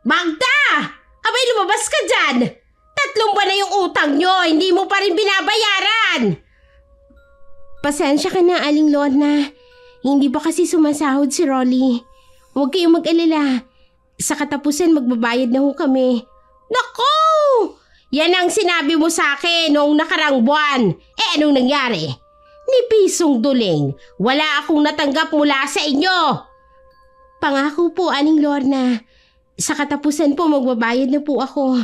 Magda! Abay, lumabas ka dyan! 3 buwan na yung utang nyo, hindi mo pa rin binabayaran! Pasensya ka na, Aling Lorna. Hindi pa kasi sumasahod si Rolly. Huwag kayong mag-alala. Sa katapusan, magbabayad na ho kami. Naku! Yan ang sinabi mo sa akin noong nakarang buwan. Anong nangyari? Ni pisong duling, wala akong natanggap mula sa inyo. Pangako po, Aling Lorna. Sa katapusan po, magbabayad na po ako.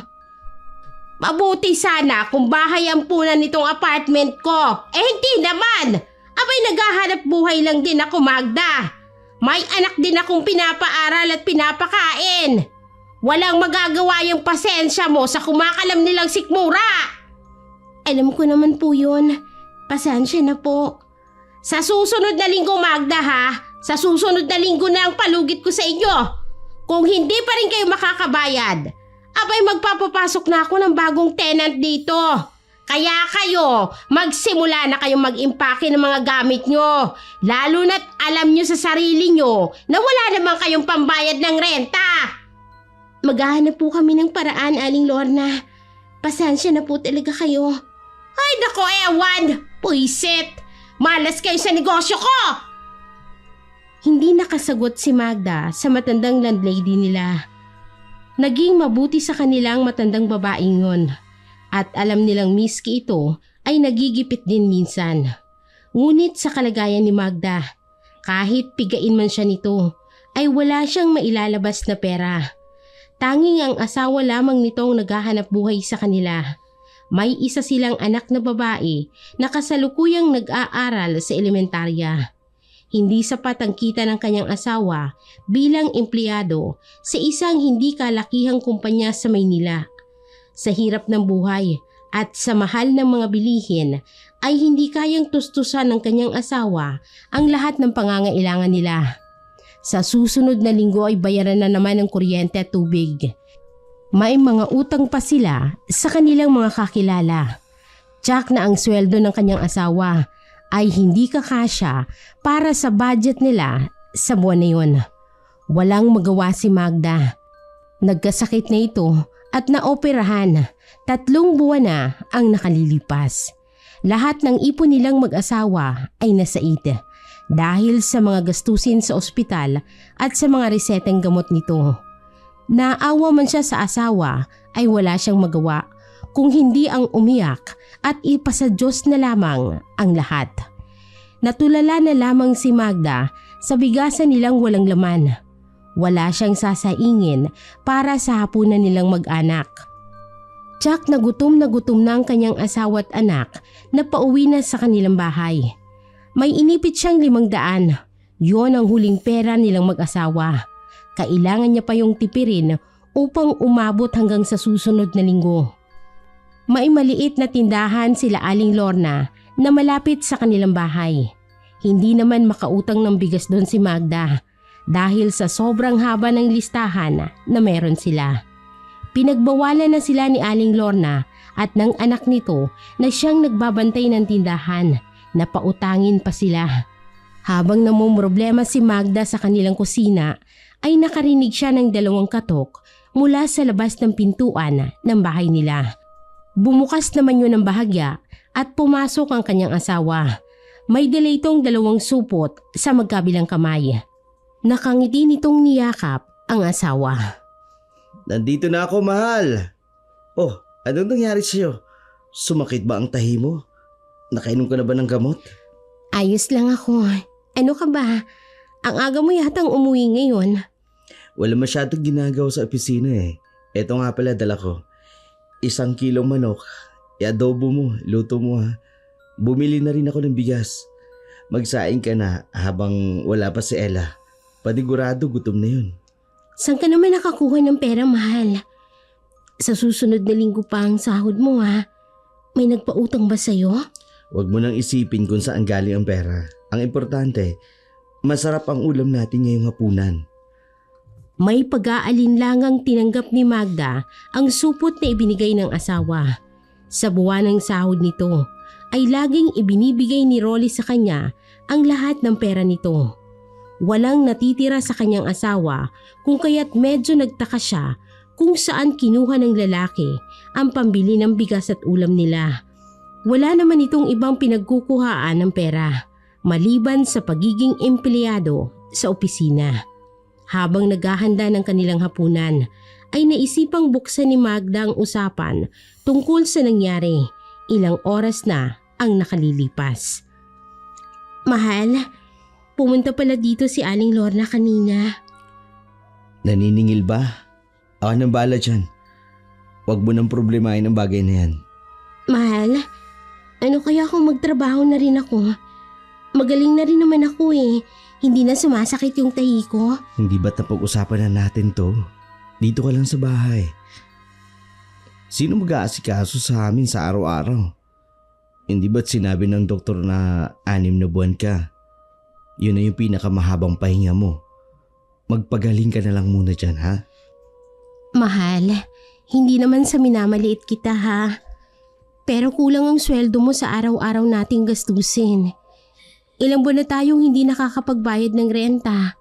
Mabuti sana kung bahay ang punan nitong apartment ko. Hindi naman. Abay, naghahanap buhay lang din ako, Magda. May anak din akong pinapaaral at pinapakain. Walang magagawa yung pasensya mo sa kumakalam nilang sikmura. Alam ko naman po yun. Pasensya na po. Sa susunod na linggo, Magda, ha? Sa susunod na linggo na ang palugit ko sa inyo. Kung hindi pa rin kayo makakabayad, abay, magpapapasok na ako ng bagong tenant dito. Kaya kayo, magsimula na kayong mag-impake ng mga gamit nyo. Lalo na't alam nyo sa sarili nyo na wala naman kayong pambayad ng renta. Maghahanap po kami ng paraan, Aling Lorna. Pasensya na po talaga kayo. Ay nako, ewan! Puisit! Malas kayo sa negosyo ko! Hindi nakasagot si Magda sa matandang landlady nila. Naging mabuti sa kanilang matandang babaeng yun. At alam nilang miski ito ay nagigipit din minsan. Ngunit sa kalagayan ni Magda, kahit pigain man siya nito, ay wala siyang mailalabas na pera. Tanging ang asawa lamang nito ang naghahanap buhay sa kanila. May isa silang anak na babae na kasalukuyang nag-aaral sa elementarya. Hindi sapat ang kita ng kanyang asawa bilang empleyado sa isang hindi kalakihang kumpanya sa Maynila. Sa hirap ng buhay at sa mahal ng mga bilihin ay hindi kayang tustusan ng kanyang asawa ang lahat ng pangangailangan nila. Sa susunod na linggo ay bayaran na naman ng kuryente at tubig. May mga utang pa sila sa kanilang mga kakilala. Tiyak na ang sweldo ng kanyang asawa ay hindi kakasya para sa budget nila sa buwan na yun. Walang magawa si Magda. Nagkasakit na ito at naoperahan. 3 buwan na ang nakalilipas. Lahat ng ipon nilang mag-asawa ay nasait dahil sa mga gastusin sa ospital at sa mga reseteng gamot nito. Naawa man siya sa asawa ay wala siyang magawa kung hindi ang umiyak at ipasa Diyos na lamang ang lahat. Natulala na lamang si Magda sa bigasan nilang walang laman. Wala siyang sasaingin para sa hapunan nilang mag-anak. Tiyak na gutom na ang kanyang asawa at anak na pauwi na sa kanilang bahay. May inipit siyang 500. Yon ang huling pera nilang mag-asawa. Kailangan niya pa yung tipirin upang umabot hanggang sa susunod na linggo. May maliit na tindahan sila Aling Lorna na malapit sa kanilang bahay. Hindi naman makautang ng bigas doon si Magda dahil sa sobrang haba ng listahan na meron sila. Pinagbawalan na sila ni Aling Lorna at ng anak nito na siyang nagbabantay ng tindahan na pautangin pa sila. Habang namumroblema si Magda sa kanilang kusina ay nakarinig siya ng 2 katok mula sa labas ng pintuan ng bahay nila. Bumukas naman yun ng bahagya at pumasok ang kanyang asawa. May dala itong 2 supot sa magkabilang kamay. Nakangiti nitong niyakap ang asawa. Nandito na ako, mahal. Oh, anong nangyari sa'yo? Sumakit ba ang tahi mo? Nakainom ka na ba ng gamot? Ayos lang ako. Ano ka ba? Ang aga mo yatang umuwi ngayon. Wala masyadong ginagawa sa opisina eh. Eto nga pala dala ko. 1 kilong manok. I-adobo mo, luto mo ha. Bumili na rin ako ng bigas. Magsaing ka na habang wala pa si Ella. Panigurado gutom na yun. Saan ka naman nakakuha ng pera, mahal? Sa susunod na linggo pa ang sahod mo ha. May nagpautang ba sa'yo? Huwag mo nang isipin kung saan galing ang pera. Ang importante, masarap ang ulam natin ngayong hapunan. May pag-aalinlangang tinanggap ni Magda ang supot na ibinigay ng asawa. Sa buwan ng sahod nito ay laging ibinibigay ni Rolly sa kanya ang lahat ng pera nito. Walang natitira sa kanyang asawa kung kaya't medyo nagtaka siya kung saan kinuha ng lalaki ang pambili ng bigas at ulam nila. Wala naman itong ibang pinagkukuhaan ng pera maliban sa pagiging empleyado sa opisina. Habang naghahanda ng kanilang hapunan, ay naisipang buksan ni Magda ang usapan tungkol sa nangyari. Ilang oras na ang nakalilipas. Mahal, pumunta pala dito si Aling Lorna kanina. Naniningil ba? Ako nang bahala dyan. Huwag mo nang problemahin ang bagay na yan. Mahal, ano kaya kung magtrabaho na rin ako? Magaling na rin naman ako eh. Hindi na sumasakit yung tahi ko. Hindi ba't napag-usapan na natin to? Dito ka lang sa bahay. Sino mag-aasikaso sa amin sa araw-araw? Hindi ba't sinabi ng doktor na 6 na buwan ka? Yun na yung pinakamahabang pahinga mo. Magpagaling ka na lang muna dyan, ha? Mahal, hindi naman sa minamaliit kita ha. Pero kulang ang sweldo mo sa araw-araw nating gastusin. Ilang buwan na tayong hindi nakakapagbayad ng renta.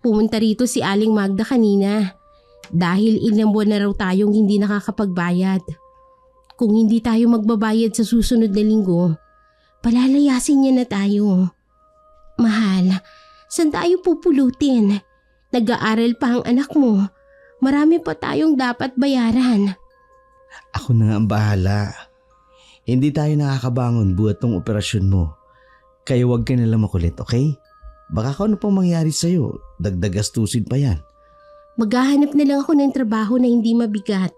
Pumunta rito si Aling Magda kanina dahil ilang buwan na raw tayong hindi nakakapagbayad. Kung hindi tayo magbabayad sa susunod na linggo, palalayasin niya na tayo. Mahal, saan tayo pupulutin? Nag-aaral pa ang anak mo. Marami pa tayong dapat bayaran. Ako na nga ang bahala. Hindi tayo nakakabangon buhat tong operasyon mo. Kaya huwag ka nalang makulit, okay? Baka kung ano pang mangyari sa'yo, dagdag gastusin pa yan. Maghahanap na lang ako ng trabaho na hindi mabigat.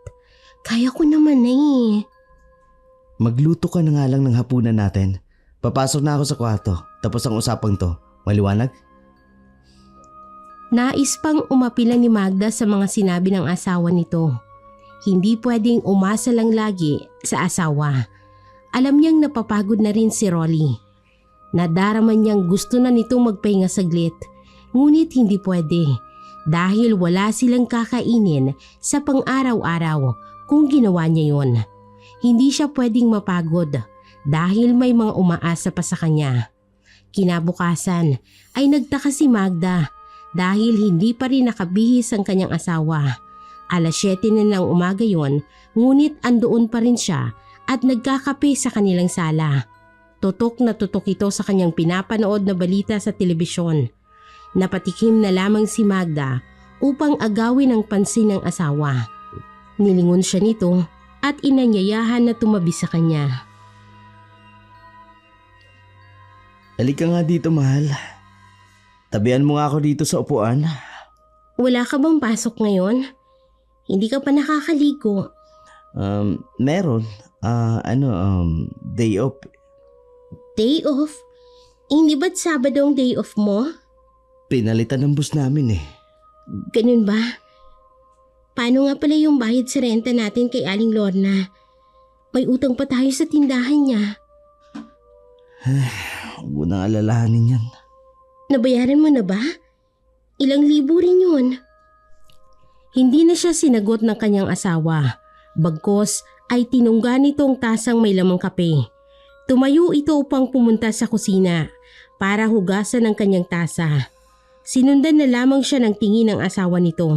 Kaya ko naman eh. Magluto ka na nga lang ng hapunan natin. Papasok na ako sa kwarto, tapos ang usapang to. Maliwanag? Nais pang umapila ni Magda sa mga sinabi ng asawa nito. Hindi pwedeng umasa lang lagi sa asawa. Alam niyang napapagod na rin si Rolly. Nadarama niyang gusto na nitong magpahinga saglit. Ngunit hindi pwede dahil wala silang kakainin sa pang-araw-araw kung ginawa niya yon. Hindi siya pwedeng mapagod dahil may mga umaasa pa sa kanya. Kinabukasan ay nagtaka si Magda dahil hindi pa rin nakabihis ang kanyang asawa. 7:00 na ng umaga yon, ngunit andoon pa rin siya at nagkakape sa kanilang sala. Tutok na tutok ito sa kanyang pinapanood na balita sa telebisyon. Napatikim na lamang si Magda upang agawin ang pansin ng asawa. Nilingon siya nito at inanyayahan na tumabi sa kanya. Halika nga dito, mahal. Tabihan mo nga ako dito sa upuan. Wala ka bang pasok ngayon? Hindi ka pa nakakaligo. Meron. Day off. Day off? Hindi ba't Sabado ang day off mo? Pinalitan ng bus namin eh. Ganun ba? Paano nga pala yung bayad sa renta natin kay Aling Lorna? May utang pa tayo sa tindahan niya. Huwag mo nang alalahanin yan. Nabayaran mo na ba? Ilang libo rin yun. Hindi na siya sinagot ng kanyang asawa. Bagkos ay tinungga nitong tasang may lamang kape. Tumayo ito upang pumunta sa kusina para hugasan ang kanyang tasa. Sinundan na lamang siya ng tingin ng asawa nito.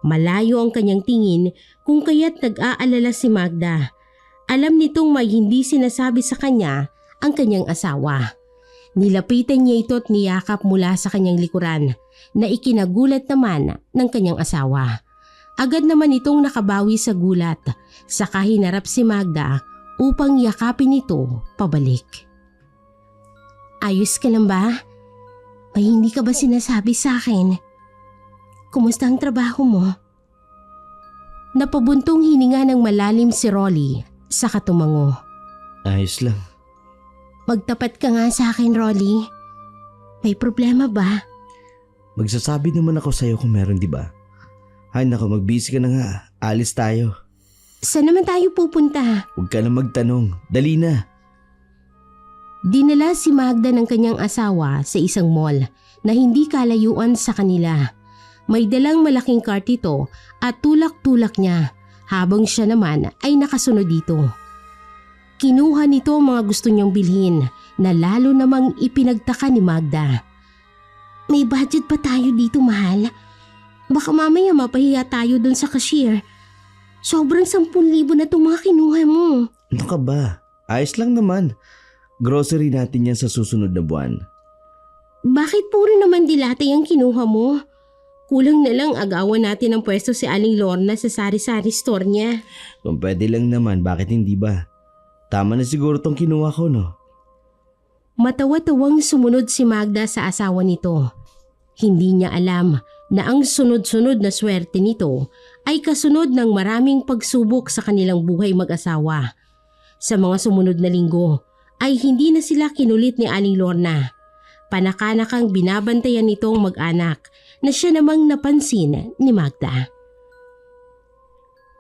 Malayo ang kanyang tingin kung kaya't nag-aalala si Magda. Alam nitong may hindi sinasabi sa kanya ang kanyang asawa. Nilapitan niya ito at niyakap mula sa kanyang likuran na ikinagulat naman ng kanyang asawa. Agad naman itong nakabawi sa gulat, saka hinarap si Magda upang yakapin ito pabalik. Ayos ka lang ba? May hindi ka ba sinasabi sa akin? Kumusta ang trabaho mo? Napabuntong hininga ng malalim si Rolly sa katumango. Ayos lang. Magtapat ka nga sa akin, Rolly. May problema ba? Magsasabi naman ako sa'yo kung meron, di ba? Ay nako, magbisi ka na nga. Alis tayo. Saan naman tayo pupunta? Huwag ka na magtanong. Dali na. Dinala si Magda ng kanyang asawa sa isang mall na hindi kalayuan sa kanila. May dalang malaking cart ito at tulak-tulak niya habang siya naman ay nakasunod dito. Kinuha nito ang mga gusto niyang bilhin na lalo namang ipinagtaka ni Magda. May budget pa tayo dito, mahal. Baka mamaya mapahiya tayo dun sa cashier. Sobrang 10,000 na itong mga kinuha mo. Ano ka ba? Ayos lang naman. Grocery natin yan sa susunod na buwan. Bakit puro naman dilate ang kinuha mo? Kulang na lang agawan natin ang pwesto si Aling Lorna sa sari-sari store niya. Kung pwede lang naman, bakit hindi ba? Tama na siguro tong kinuha ko, no? Matawa-tawang sumunod si Magda sa asawa nito. Hindi niya alam na ang sunod-sunod na swerte nito ay kasunod ng maraming pagsubok sa kanilang buhay mag-asawa. Sa mga sumunod na linggo ay hindi na sila kinulit ni Aling Lorna. Panakanakang binabantayan nitong mag-anak na siya namang napansin ni Magda.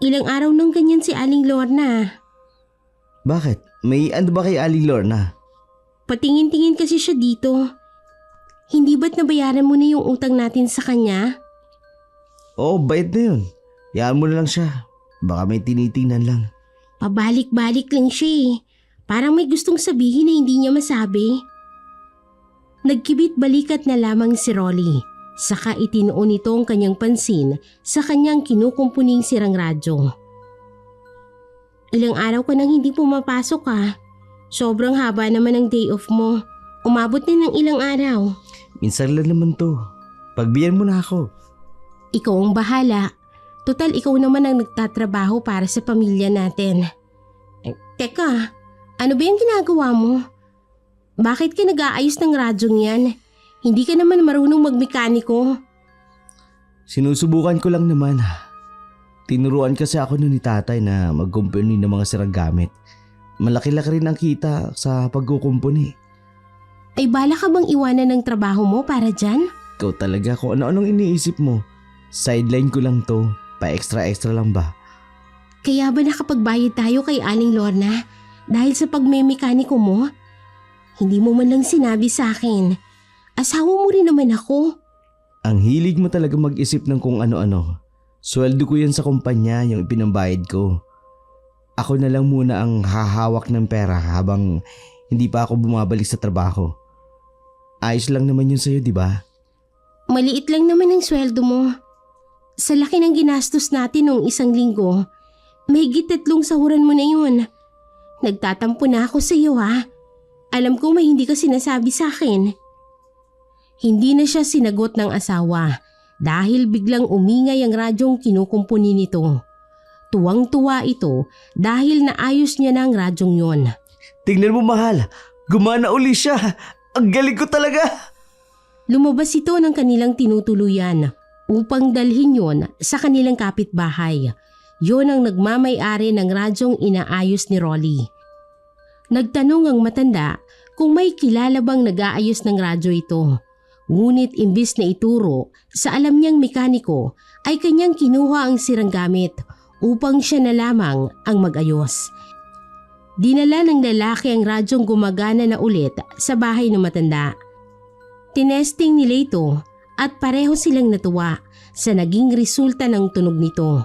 Ilang araw nang ganyan si Aling Lorna. Bakit? May ano ba kay Aling Lorna? Patingin-tingin kasi siya dito. Hindi ba't nabayaran mo na yung utang natin sa kanya? Oo, bayad na yun. Yaan mo na lang siya. Baka may tinitingnan lang. Pabalik-balik lang siya eh. Parang may gustong sabihin na hindi niya masabi. Nagkibit balikat na lamang si Rolly. Saka itinoon nito ang kanyang pansin sa kanyang kinukumpuning sirang radyo. Ilang araw ka nang hindi pumapasok ah. Sobrang haba naman ang day off mo. Umabot na ng ilang araw. Minsan lang naman to. Pagbiyan mo na ako. Ikaw ang bahala. Total ikaw naman ang nagtatrabaho para sa pamilya natin. Teka, ano ba yung ginagawa mo? Bakit ka nag-aayos ng radyong yan? Hindi ka naman marunong magmekaniko. Sinusubukan ko lang naman. Tinuruan kasi ako nun ni tatay na magkumpuni ng mga sirang gamit. Malaki-laki rin ang kita sa pagkukumpuni. Ay bala ka bang iwanan ng trabaho mo para dyan? Ikaw talaga kung ano-anong iniisip mo. Sideline ko lang to. Pa-extra-extra lang ba? Kaya ba nakapagbayad tayo kay Aling Lorna dahil sa pagmemekaniko mo? Hindi mo man lang sinabi sa akin. Asawa mo rin naman ako. Ang hilig mo talaga mag-isip ng kung ano-ano. Sweldo ko yan sa kumpanya yung ipinambayad ko. Ako na lang muna ang hahawak ng pera habang hindi pa ako bumabalik sa trabaho. Ayos lang naman yun sa'yo, di ba? Maliit lang naman ang sweldo mo. Sa laki ng ginastos natin noong 1 linggo, mahigit 3 sahuran mo na yun. Nagtatampo na ako sa iyo ha. Alam ko may hindi ka sinasabi sa akin. Hindi na siya sinagot ng asawa dahil biglang umingay ang radyong kinukumpuni nito. Tuwang-tuwa ito dahil naayos niya na ang radyong yon. Tingnan mo mahal, gumana uli siya. Ang galing ko talaga. Lumabas ito ng kanilang tinutuluyan upang dalhin yon sa kanilang kapitbahay. Yon ang nagmamay-ari ng radyong inaayos ni Rolly. Nagtanong ang matanda kung may kilala bang nag-aayos ng radyo ito. Ngunit imbis na ituro sa alam niyang mekaniko ay kanyang kinuha ang sirang gamit upang siya na lamang ang mag-ayos. Dinala ng lalaki ang radyong gumagana na ulit sa bahay ng matanda. Tinesting nila ito at pareho silang natuwa sa naging resulta ng tunog nito.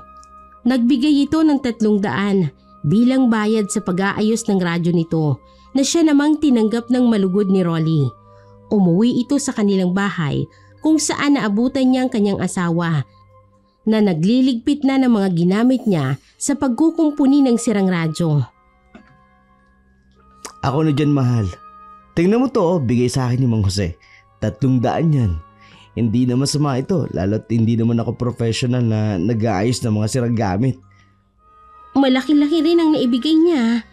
Nagbigay ito ng 300 bilang bayad sa pag-aayos ng radyo nito na siya namang tinanggap ng malugod ni Rolly. Umuwi ito sa kanilang bahay kung saan naabutan niya ang kanyang asawa na nagliligpit na ng mga ginamit niya sa pagkukumpuni ng sirang radyo. Ako na dyan mahal. Tingnan mo to, bigay sa akin ni Mang Jose. 300 yan. Hindi na masama ito, lalo't hindi naman ako professional na nag-aayos ng mga sirang gamit. Malaki-laki rin ang naibigay niya.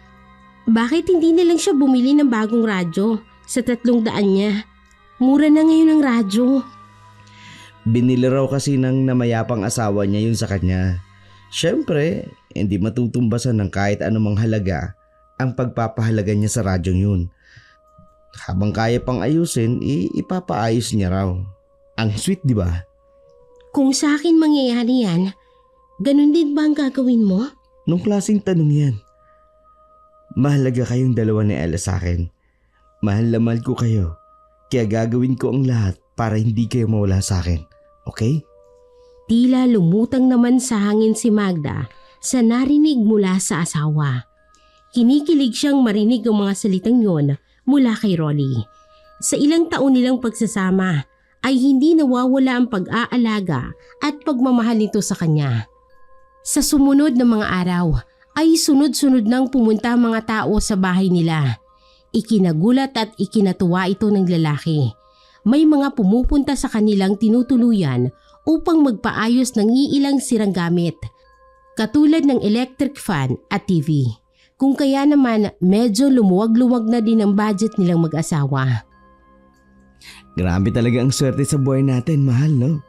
Bakit hindi na lang siya bumili ng bagong radyo sa 300 niya? Mura na ngayon ang radyo. Binili raw kasi ng namayapang asawa niya yun sa kanya. Siyempre, hindi matutumbasan ng kahit anumang halaga ang pagpapahalaga niya sa radyong yun. Habang kaya pang ayusin, ipapaayos niya raw. Ang sweet, di ba? Kung sa akin mangyayari yan, ganun din ba ang gagawin mo? Nung klaseng tanong yan. Mahalaga kayong dalawa ni Ella sa akin. Mahal na mahal ko kayo. Kaya gagawin ko ang lahat para hindi kayo mawala sa akin. Okay? Tila lumutang naman sa hangin si Magda sa narinig mula sa asawa. Kinikilig siyang marinig ang mga salitang yon mula kay Rolly. Sa ilang taon nilang pagsasama ay hindi nawawala ang pag-aalaga at pagmamahal nito sa kanya. Sa sumunod na mga araw ay sunod-sunod nang pumunta ang mga tao sa bahay nila. Ikinagulat at ikinatuwa ito ng lalaki. May mga pumupunta sa kanilang tinutuluyan upang magpaayos ng iilang sirang gamit, katulad ng electric fan at TV. Kung kaya naman medyo lumuwag-luwag na din ang budget nilang mag-asawa. Grabe talaga ang swerte sa buhay natin, mahal, no?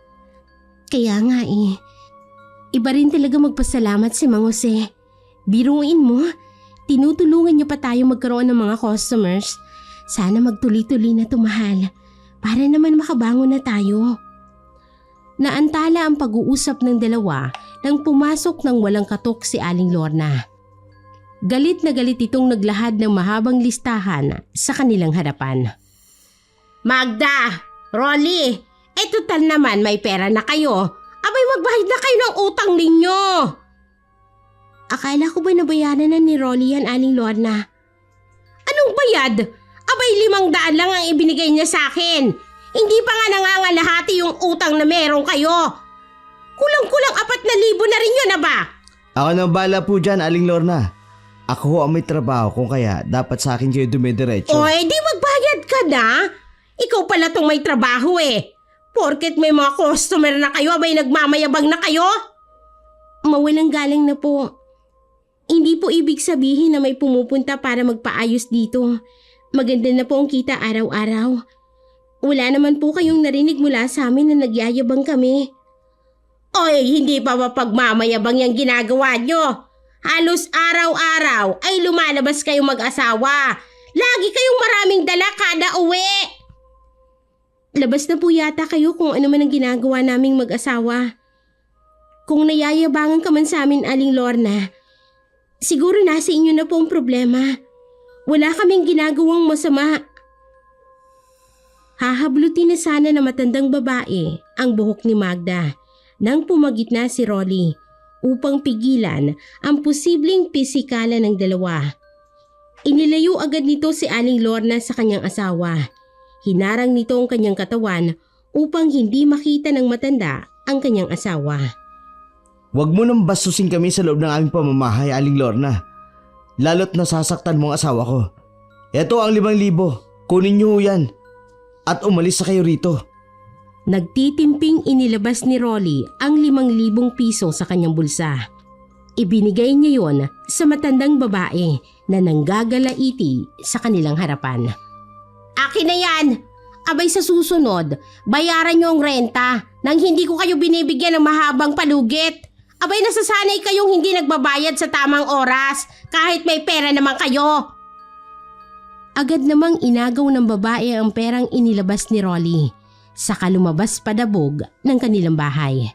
Kaya nga eh. Iba rin talaga magpasalamat si Mang Jose. Biruin mo, tinutulungan niya pa tayo magkaroon ng mga customers. Sana magtuloy-tuloy na mahal para naman makabangon na tayo. Naantala ang pag-uusap ng dalawa nang pumasok ng walang katok si Aling Lorna. Galit na galit itong naglahad ng mahabang listahan sa kanilang harapan. Magda, Rolly, total naman may pera na kayo. Abay magbayad na kayo ng utang ninyo. Akala ko ba nabayaran na ni Rolly yan, Aling Lorna? Anong bayad? Abay 500 lang ang ibinigay niya sa akin. Hindi pa nga nangangalahati yung utang na meron kayo. Kulang-kulang 4,000 na rin yun na ba? Ako nang bala po dyan, Aling Lorna. Ako ang may trabaho, kung kaya dapat sa akin kayo dumidiretso. O di magbayad ka na. Ikaw pala tong may trabaho eh. Porket may mga customer na kayo, abay nagmamayabang na kayo. Mawalang galang na po. Hindi po ibig sabihin na may pumupunta para magpaayos dito. Maganda na po ang kita araw-araw. Wala naman po kayong narinig mula sa amin na nagyayabang kami. Oy, hindi pa ba pagmamayabang yung ginagawa nyo? Halos araw-araw ay lumalabas kayong mag-asawa. Lagi kayong maraming dala kada uwi. Labas na po yata kayo kung ano man ang ginagawa naming mag-asawa. Kung nayayabangan ka man sa amin, Aling Lorna, siguro nasa inyo na po ang problema. Wala kaming ginagawang masama. Hahablutin na sana na matandang babae ang buhok ni Magda nang pumagitna si Rolly upang pigilan ang posibleng pisikalan ng dalawa. Inilayo agad nito si Aling Lorna sa kanyang asawa. Hinarang nito ang kanyang katawan upang hindi makita ng matanda ang kanyang asawa. Huwag mo nang bastusin kami sa loob ng aming pamamahay, Aling Lorna. Lalo't nasasaktan mo ang asawa ko. Ito ang 5,000. Kunin niyo yan. At umalis na kayo rito. Nagtitimping inilabas ni Rolly ang 5,000 piso sa kanyang bulsa. Ibinigay niya yon sa matandang babae na nanggagalaiti sa kanilang harapan. Akin na yan. Abay sa susunod, bayaran nyo ang renta nang hindi ko kayo binibigyan ng mahabang palugit. Abay nasasanay kayong hindi nagbabayad sa tamang oras kahit may pera naman kayo. Agad namang inagaw ng babae ang perang inilabas ni Rolly. Saka lumabas padabog ng kanilang bahay.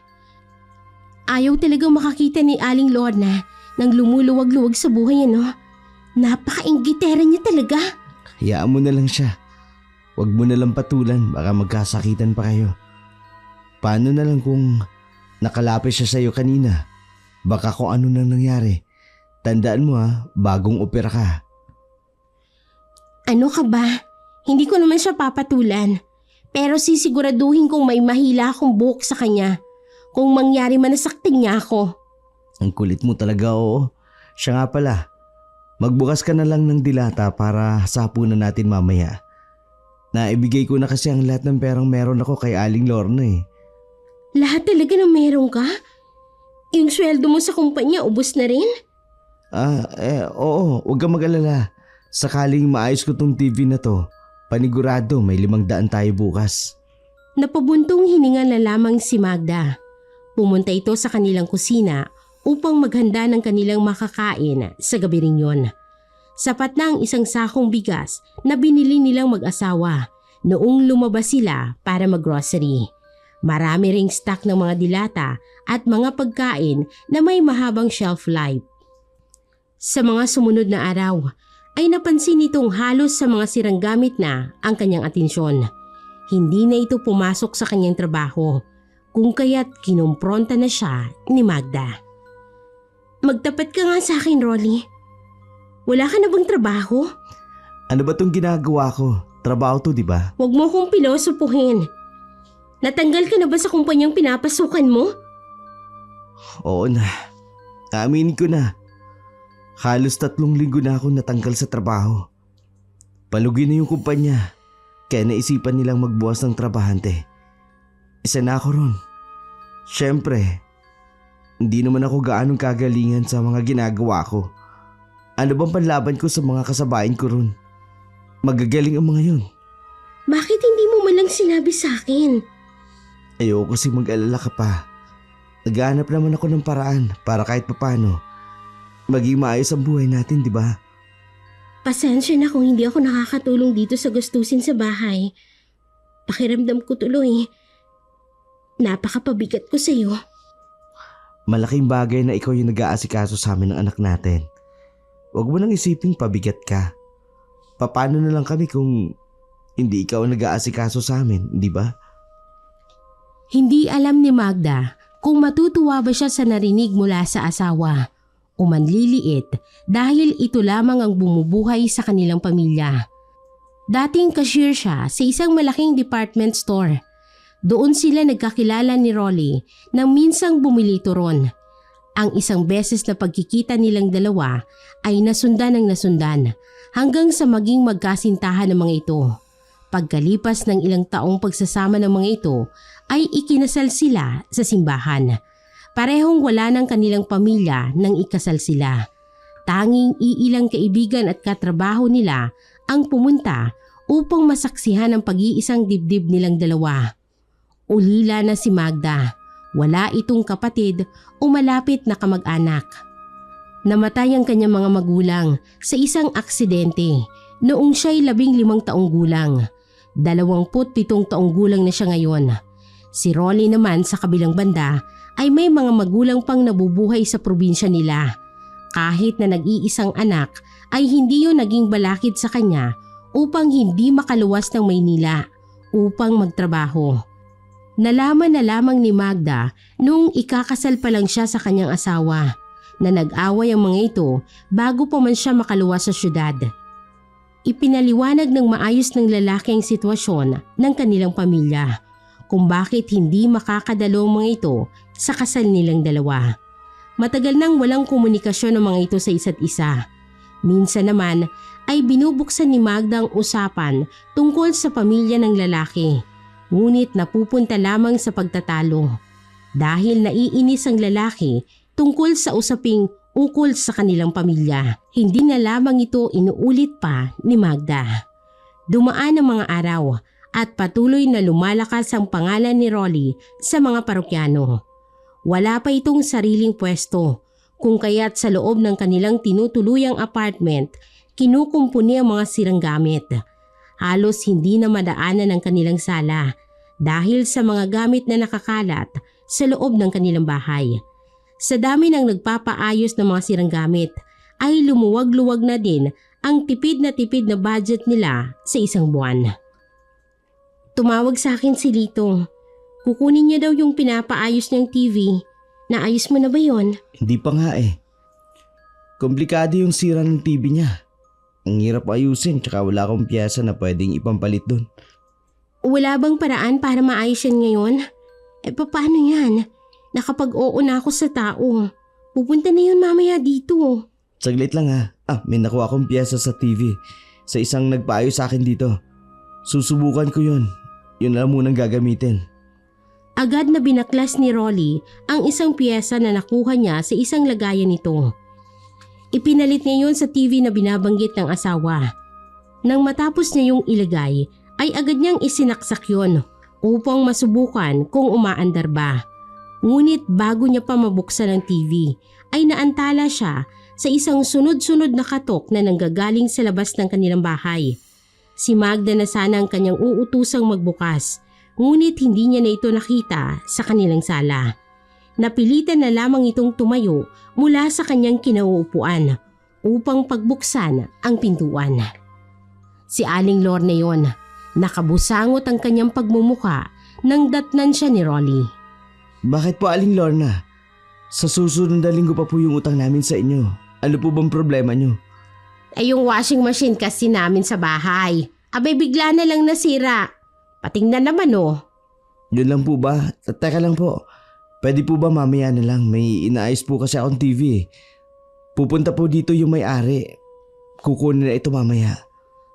Ayaw talagang makakita ni Aling Lorna nang lumuluwag-luwag sa buhay ano. Napaka-inggitera niya talaga. Hayaan mo na lang siya. Huwag mo na lang patulan, baka magkasakitan pa kayo. Paano na lang kung nakalapit siya sa'yo kanina? Baka kung ano nang nangyari. Tandaan mo bagong opera ka. Ano ka ba? Hindi ko naman siya papatulan. Pero sisiguraduhin kong may mahila akong buhok sa kanya. Kung mangyari man nasaktan niya ako. Ang kulit mo talaga, oo. Siya nga pala. Magbukas ka na lang ng dilata para sapunan natin mamaya. Naibigay ko na kasi ang lahat ng perang meron ako kay Aling Lorna eh. Lahat talaga ng meron ka? Yung sweldo mo sa kumpanya, ubos na rin? Oo. Huwag kang mag-alala. Sakaling maayos ko tong TV na to, panigurado may 500 tayo bukas. Napabuntong hininga na lamang si Magda. Pumunta ito sa kanilang kusina upang maghanda ng kanilang makakain sa gabi rin yun. Sapat na ang isang sakong bigas na binili nilang mag-asawa noong lumabas sila para mag-grocery. Marami ring stock ng mga dilata at mga pagkain na may mahabang shelf life. Sa mga sumunod na araw, ay napansin nitong halos sa mga sirang gamit na ang kanyang atensyon. Hindi na ito pumasok sa kanyang trabaho, kung kaya't kinumpronta na siya ni Magda. Magtapat ka nga sa akin, Rolly. Wala ka na bang trabaho? Ano ba tong ginagawa ko? Trabaho to, di ba? Huwag mo kong pilosopuhin. Natanggal ka na ba sa kumpanyang pinapasukan mo? Oo na. Aminin ko na. Halos 3 linggo na akong natanggal sa trabaho. Palugi na yung kumpanya. Kaya naisipan nilang magbuwas ng trabahante. Isa na ako ron. Siyempre, hindi naman ako gaanong kagalingan sa mga ginagawa ko. Ano bang panlaban ko sa mga kasabayan ko ron? Magagaling ang mga yun. Bakit hindi mo man lang sinabi sa akin? Ayoko kasi mag-alala ka pa. Naghahanap naman ako ng paraan para kahit papano maging maayos ang buhay natin, di ba? Pasensya na kung hindi ako nakakatulong dito sa gastusin sa bahay. Pakiramdam ko tuloy. Napakapabigat ko sa'yo. Malaking bagay na ikaw yung nag-aasikaso sa amin ng anak natin. Huwag mo nang isiping pabigat ka. Paano na lang kami kung hindi ikaw ang nag-aasikaso sa amin, di ba? Hindi alam ni Magda kung matutuwa ba siya sa narinig mula sa asawa o manliliit dahil ito lamang ang bumubuhay sa kanilang pamilya. Dating cashier siya sa isang malaking department store. Doon sila nagkakilala ni Rolly nang minsang bumili ito ron. Ang isang beses na pagkikita nilang dalawa ay nasundan ng nasundan hanggang sa maging magkasintahan ng mga ito. Pagkalipas ng ilang taong pagsasama ng mga ito ay ikinasal sila sa simbahan. Parehong wala ng kanilang pamilya nang ikasal sila. Tanging iilang kaibigan at katrabaho nila ang pumunta upang masaksihan ang pag-iisang dibdib nilang dalawa. Ulila na si Magda. Wala itong kapatid o malapit na kamag-anak. Namatay ang kanyang mga magulang sa isang aksidente noong siya'y 15 taong gulang. 27 taong gulang na siya ngayon. Si Rolly naman sa kabilang banda ay may mga magulang pang nabubuhay sa probinsya nila. Kahit na nag-iisang anak ay hindi yun naging balakid sa kanya upang hindi makaluwas ng Maynila upang magtrabaho. Nalaman na lamang ni Magda noong ikakasal pa lang siya sa kanyang asawa na nag-away ang mga ito bago pa man siya makaluwas sa syudad. Ipinaliwanag ng maayos ng lalaki ang sitwasyon ng kanilang pamilya kung bakit hindi makakadalo ang mga ito sa kasal nilang dalawa. Matagal nang walang komunikasyon ng mga ito sa isa't isa. Minsan naman ay binubuksan ni Magda ang usapan tungkol sa pamilya ng lalaki. Ngunit napupunta lamang sa pagtatalo dahil naiinis ang lalaki tungkol sa usaping ukol sa kanilang pamilya. Hindi na lamang ito inuulit pa ni Magda. Dumaan ang mga araw at patuloy na lumalakas ang pangalan ni Rolly sa mga parokyano. Wala pa itong sariling pwesto, kung kaya't sa loob ng kanilang tinutuluyang apartment, kinukumpuni ang mga sirang gamit. Halos hindi na madaanan ang kanilang sala dahil sa mga gamit na nakakalat sa loob ng kanilang bahay. Sa dami ng nagpapaayos ng mga sirang gamit ay lumuwag-luwag na din ang tipid na budget nila sa isang buwan. Tumawag sa akin si Lito. Kukunin niya daw yung pinapaayos niyang TV. Naayos mo na ba yon? Hindi pa nga eh. Komplikado yung sira ng TV niya. Ang hirap ayusin tsaka wala akong piyesa na pwedeng ipampalit doon. Wala bang paraan para maayos yan ngayon? Paano yan? Nakapag-oo na ako sa tao. Pupunta na yun mamaya dito. Saglit lang ha. May nakuha akong piyesa sa TV. Sa isang nagpaayos sa akin dito. Susubukan ko yun. Yun lang munang gagamitin. Agad na binaklas ni Rolly ang isang piyesa na nakuha niya sa isang lagayan nito. Ipinalit niya yun sa TV na binabanggit ng asawa. Nang matapos niya yung ilagay, ay agad niyang isinaksak yun upang masubukan kung umaandar ba. Ngunit bago niya pa mabuksan ang TV, ay naantala siya sa isang sunod-sunod na katok na nanggagaling sa labas ng kanilang bahay. Si Magda na sana ang kanyang uutusang magbukas, ngunit hindi niya na ito nakita sa kanilang sala. Napilitan na lamang itong tumayo mula sa kanyang kinauupuan upang pagbuksan ang pintuan. Si Aling Lorna yon, nakabusangot ang kanyang pagmumuka nang datnan siya ni Rolly. Bakit po Aling Lorna? Sa susunod na linggo pa po yung utang namin sa inyo. Ano po bang problema nyo? Ay yung washing machine kasi namin sa bahay. Abay bigla na lang nasira. Patingnan naman oh. Yun lang po ba? Teka lang po. Pwede po ba mamaya na lang? May inaayos po kasi akong TV eh. Pupunta po dito yung may-ari. Kukunin na ito mamaya.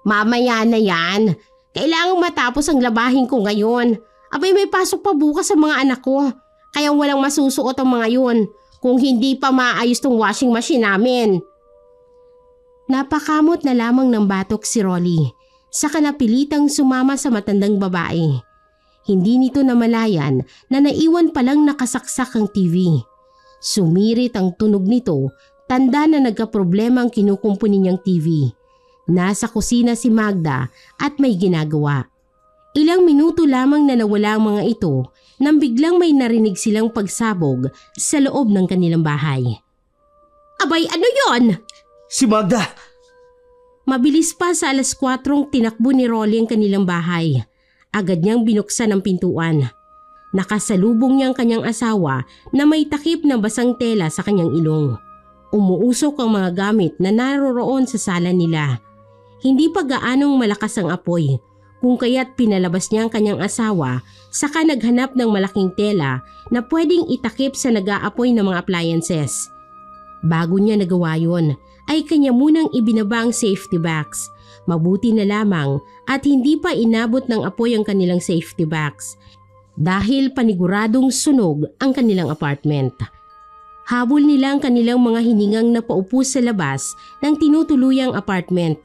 Mamaya na yan. Kailangang matapos ang labahin ko ngayon. Abay may pasok pa bukas sa mga anak ko. Kaya walang masusuot ang mga yun kung hindi pa maayos tong washing machine namin. Napakamot na lamang ng batok si Rolly. Saka napilitang sumama sa matandang babae. Hindi nito namalayan na naiwan palang nakasaksak ang TV. Sumirit ang tunog nito, tanda na nagkaproblema ang kinukumpuni niyang TV. Nasa kusina si Magda at may ginagawa. Ilang minuto lamang na nawala ang mga ito nang biglang may narinig silang pagsabog sa loob ng kanilang bahay. Abay ano yon? Si Magda! Mabilis pa sa 4:00 tinakbo ni Rolly ang kanilang bahay. Agad niyang binuksan ang pintuan. Nakasalubong niya ang kanyang asawa na may takip na basang tela sa kanyang ilong. Umuusok ang mga gamit na naroroon sa sala nila. Hindi pa gaanong malakas ang apoy, kung kaya't pinalabas niya ang kanyang asawa saka naghanap ng malaking tela na pwedeng itakip sa nag-aapoy ng mga appliances. Bago niya nagawa yun, ay kanya munang ibinaba ang safety box. Mabuti na lamang at hindi pa inabot ng apoy ang kanilang safety box dahil paniguradong sunog ang kanilang apartment. Habol nila ang kanilang mga hiningang napaupo sa labas ng tinutuluyang apartment.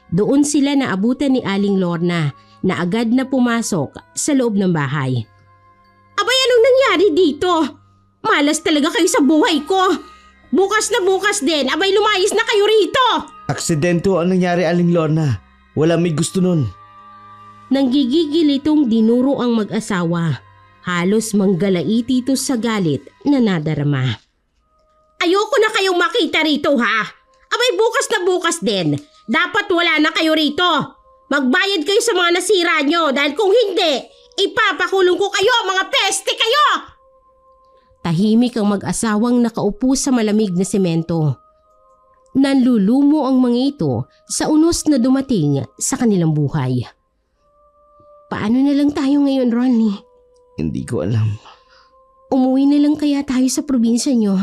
Doon sila naabutan ni Aling Lorna na agad na pumasok sa loob ng bahay. Abay anong nangyari dito? Malas talaga kayo sa buhay ko. Bukas na bukas din, abay lumayas na kayo rito. Aksidente ang nangyari, Aling Lorna. Wala may gusto nun. Nanggigigil itong dinuro ang mag-asawa. Halos manggalaiti ito sa galit na nadarama. Ayoko na kayong makita rito ha. Abay bukas na bukas din. Dapat wala na kayo rito. Magbayad kayo sa mga nasira nyo dahil kung hindi, ipapakulong ko kayo, mga peste kayo! Tahimik ang mag-asawang nakaupo sa malamig na semento. Nanlulumo ang mga ito sa unos na dumating sa kanilang buhay. Paano na lang tayo ngayon, Ronnie? Hindi ko alam. Umuwi na lang kaya tayo sa probinsya nyo?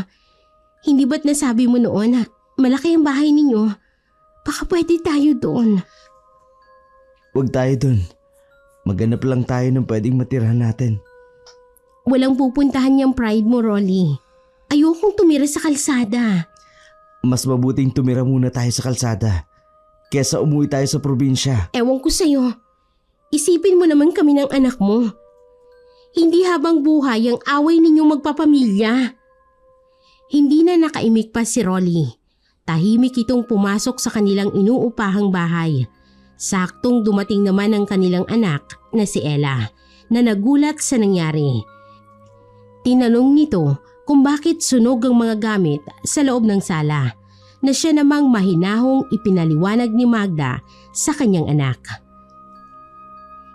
Hindi ba't nasabi mo noon na malaki ang bahay ninyo? Baka pwede tayo doon. Huwag tayo dun. Maghanap lang tayo ng pwedeng matirahan natin. Walang pupuntahan niyang pride mo, Rolly. Ayokong tumira sa kalsada. Mas mabuting tumira muna tayo sa kalsada kesa umuwi tayo sa probinsya. Ewan ko sa'yo. Isipin mo naman kami ng anak mo. Hindi habang buhay ang away ninyong magpapamilya. Hindi na nakaimik pa si Rolly. Tahimik itong pumasok sa kanilang inuupahang bahay. Saktong dumating naman ang kanilang anak na si Ella na nagulat sa nangyari. Tinanong nito kung bakit sunog ang mga gamit sa loob ng sala na siya namang mahinahong ipinaliwanag ni Magda sa kanyang anak.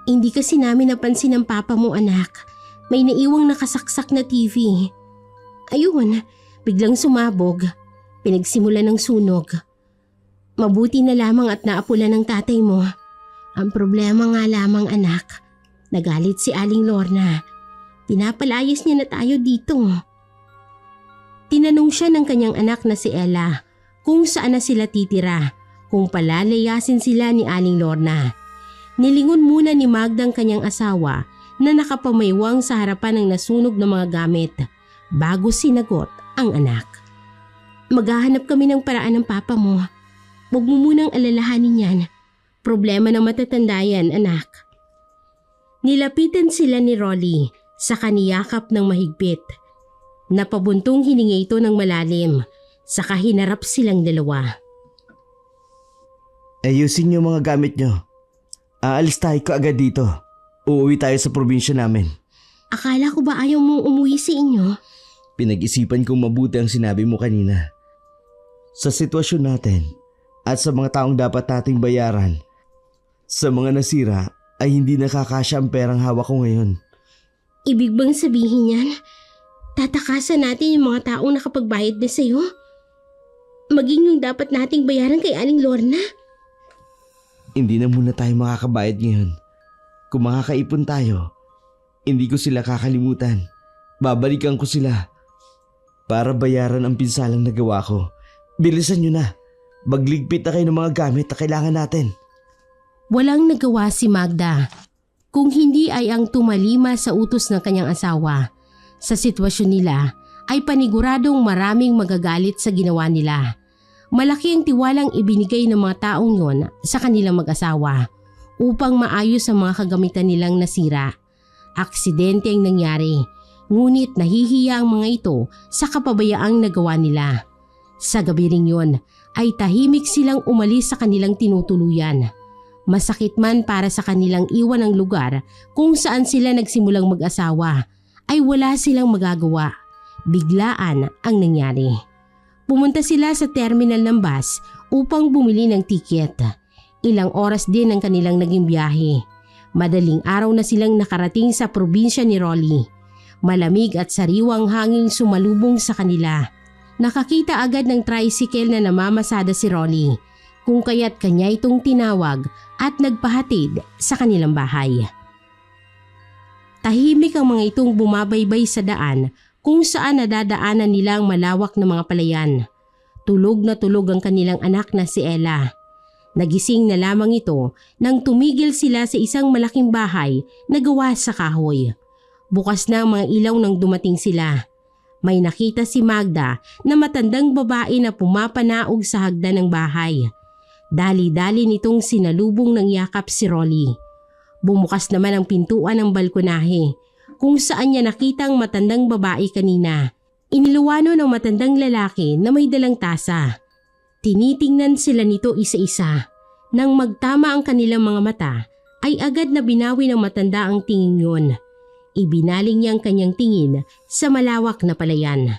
Hindi kasi namin napansin ng papa mo, anak. May naiwang nakasaksak na TV. Ayun, biglang sumabog. Pinagsimula ng sunog. Mabuti na lamang at naapula ng tatay mo. Ang problema nga lamang, anak. Nagalit si Aling Lorna. Pinapalayas niya na tayo dito. Tinanong siya ng kanyang anak na si Ella kung saan na sila titira, kung palalayasin sila ni Aling Lorna. Nilingon muna ni Magda ang kanyang asawa na nakapamaywang sa harapan ng nasunog na mga gamit bago sinagot ang anak. Maghahanap kami ng paraan ng papa mo. Huwag mo munang alalahanin yan. Problema ng matatanda yan, anak. Nilapitan sila ni Rolly sa kaniyakap ng mahigpit. Napabuntong hininga ito ng malalim, saka hinarap silang dalawa. Ayusin niyo mga gamit niyo. Aalis tayo kaagad dito. Uuwi tayo sa probinsya namin. Akala ko ba ayaw mong umuwi sa inyo? Pinag-isipan kong mabuti ang sinabi mo kanina. Sa sitwasyon natin at sa mga taong dapat nating bayaran, sa mga nasira ay hindi nakakasya ang perang hawak ko ngayon. Ibig bang sabihin yan? Tatakasan natin yung mga taong nakapagbayad na sa'yo? Maging yung dapat nating bayaran kay Aling Lorna? Hindi na muna tayo makakabayad ngayon. Kung makakaipon tayo, Hindi ko sila kakalimutan. Babalikan ko sila para bayaran ang pinsalang nagawa ko. Bilisan nyo na. Magligpit na kayo ng mga gamit na kailangan natin. Walang nagawa si Magda kung hindi ay ang tumalima sa utos ng kanyang asawa. Sa sitwasyon nila ay paniguradong maraming magagalit sa ginawa nila. Malaki ang tiwalang ibinigay ng mga taong yon sa kanilang mag-asawa upang maayos ang mga kagamitan nilang nasira. Aksidente ang nangyari, ngunit nahihiya ang mga ito sa kapabayaang nagawa nila. Sa gabi ring yon ay tahimik silang umalis sa kanilang tinutuluyan. Masakit man para sa kanilang iwan ang lugar kung saan sila nagsimulang mag-asawa, ay wala silang magagawa. Biglaan ang nangyari. Pumunta sila sa terminal ng bus upang bumili ng tiket. Ilang oras din ang kanilang naging biyahe. Madaling araw na silang nakarating sa probinsya ni Rolly. Malamig at sariwang hangin sumalubong sa kanila. Nakakita agad ng tricycle na namamasada si Rolly, kung kaya't kanya itong tinawag at nagpahatid sa kanilang bahay. Tahimik ang mga itong bumabaybay sa daan kung saan nadadaanan nila ang malawak na mga palayan. Tulog na tulog ang kanilang anak na si Ella. Nagising na lamang ito nang tumigil sila sa isang malaking bahay na gawa sa kahoy. Bukas na ang mga ilaw nang dumating sila. May nakita si Magda na matandang babae na pumapanaog sa hagdan ng bahay. Dali-dali nitong sinalubong ng yakap si Rolly. Bumukas naman ang pintuan ng balkonahe kung saan niya nakita ang matandang babae kanina. Iniluwano ng matandang lalaki na may dalang tasa. Tinitingnan sila nito isa-isa. Nang magtama ang kanilang mga mata, ay agad na binawi ng matanda ang tingin yun. Ibinaling niya ang kanyang tingin sa malawak na palayan.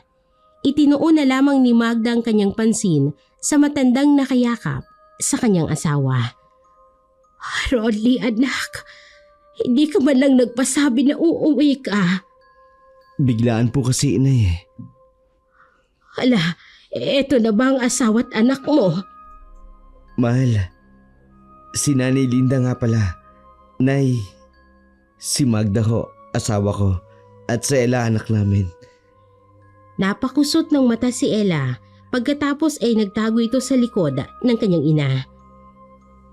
Itinuon na lamang ni Magda ang kanyang pansin sa matandang nakayakap sa kanyang asawa. Rolly anak, hindi ka man lang nagpasabi na uuwi ka. Biglaan po kasi, inay. Hala, eto na ba ang asawa't anak mo? Mahal, si Nanay Linda nga pala. Nay, si Magda ho, asawa ko, at si Ella anak namin. Napakusot ng mata si Ella pagkatapos ay nagtago ito sa likod ng kanyang ina.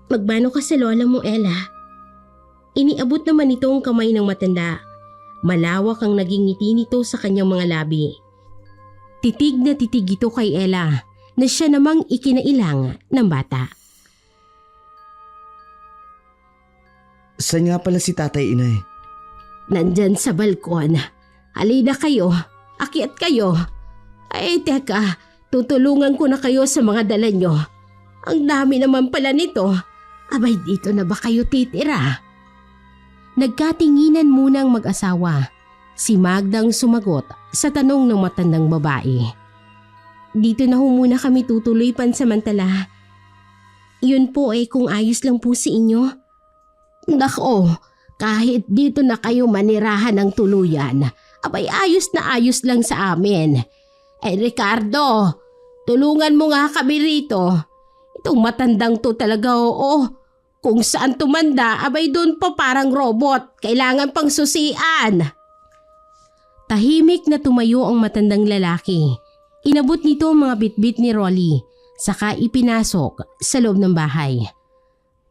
Magmano ka sa lola mo, Ella? Iniabot naman ito ang kamay ng matanda. Malawak ang naging ngiti nito sa kanyang mga labi. Titig na titig ito kay Ella na siya namang ikinailang ng bata. Saan nga pala si tatay, inay? Nandyan sa balkon. Halina kayo. Akyat kayo. Ay teka, tutulungan ko na kayo sa mga dala nyo. Ang dami naman pala nito. Abay, dito na ba kayo titira? Nagkatinginan muna ang mag-asawa. Si Magdang sumagot sa tanong ng matandang babae. Dito na ho muna kami tutuloy pansamantala. Yun po kung ayos lang po si inyo. Nako, kahit dito na kayo manirahan ng tuluyan, abay ayos na ayos lang sa amin. Ricardo, tulungan mo nga kami rito. Itong matandang to talaga, oo. Kung saan tumanda, abay doon pa parang robot. Kailangan pang susian. Tahimik na tumayo ang matandang lalaki. Inabot nito ang mga bitbit ni Rolly, saka ipinasok sa loob ng bahay.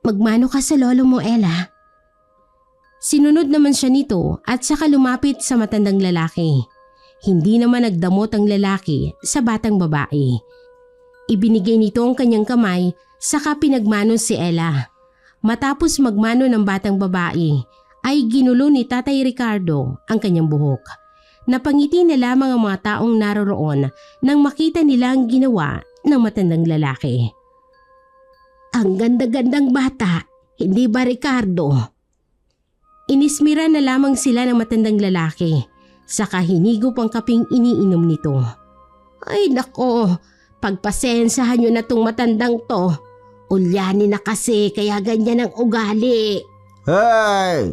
Magmano ka sa lolo mo, Ella? Sinunod naman siya nito at saka lumapit sa matandang lalaki. Hindi naman nagdamot ang lalaki sa batang babae. Ibinigay nito ang kanyang kamay saka pinagmano si Ella. Matapos magmano ng batang babae ay ginulo ni Tatay Ricardo ang kanyang buhok. Napangiti na lamang ang mga taong naroroon nang makita nila ang ginawa ng matandang lalaki. Ang ganda-gandang bata, hindi ba Ricardo? Inismira na lamang sila ng matandang lalaki, saka hinigop ang kaping iniinom nito. Ay nako, pagpasensahan nyo na tong matandang to. Ulyanin na kasi kaya ganyan ang ugali. Hey!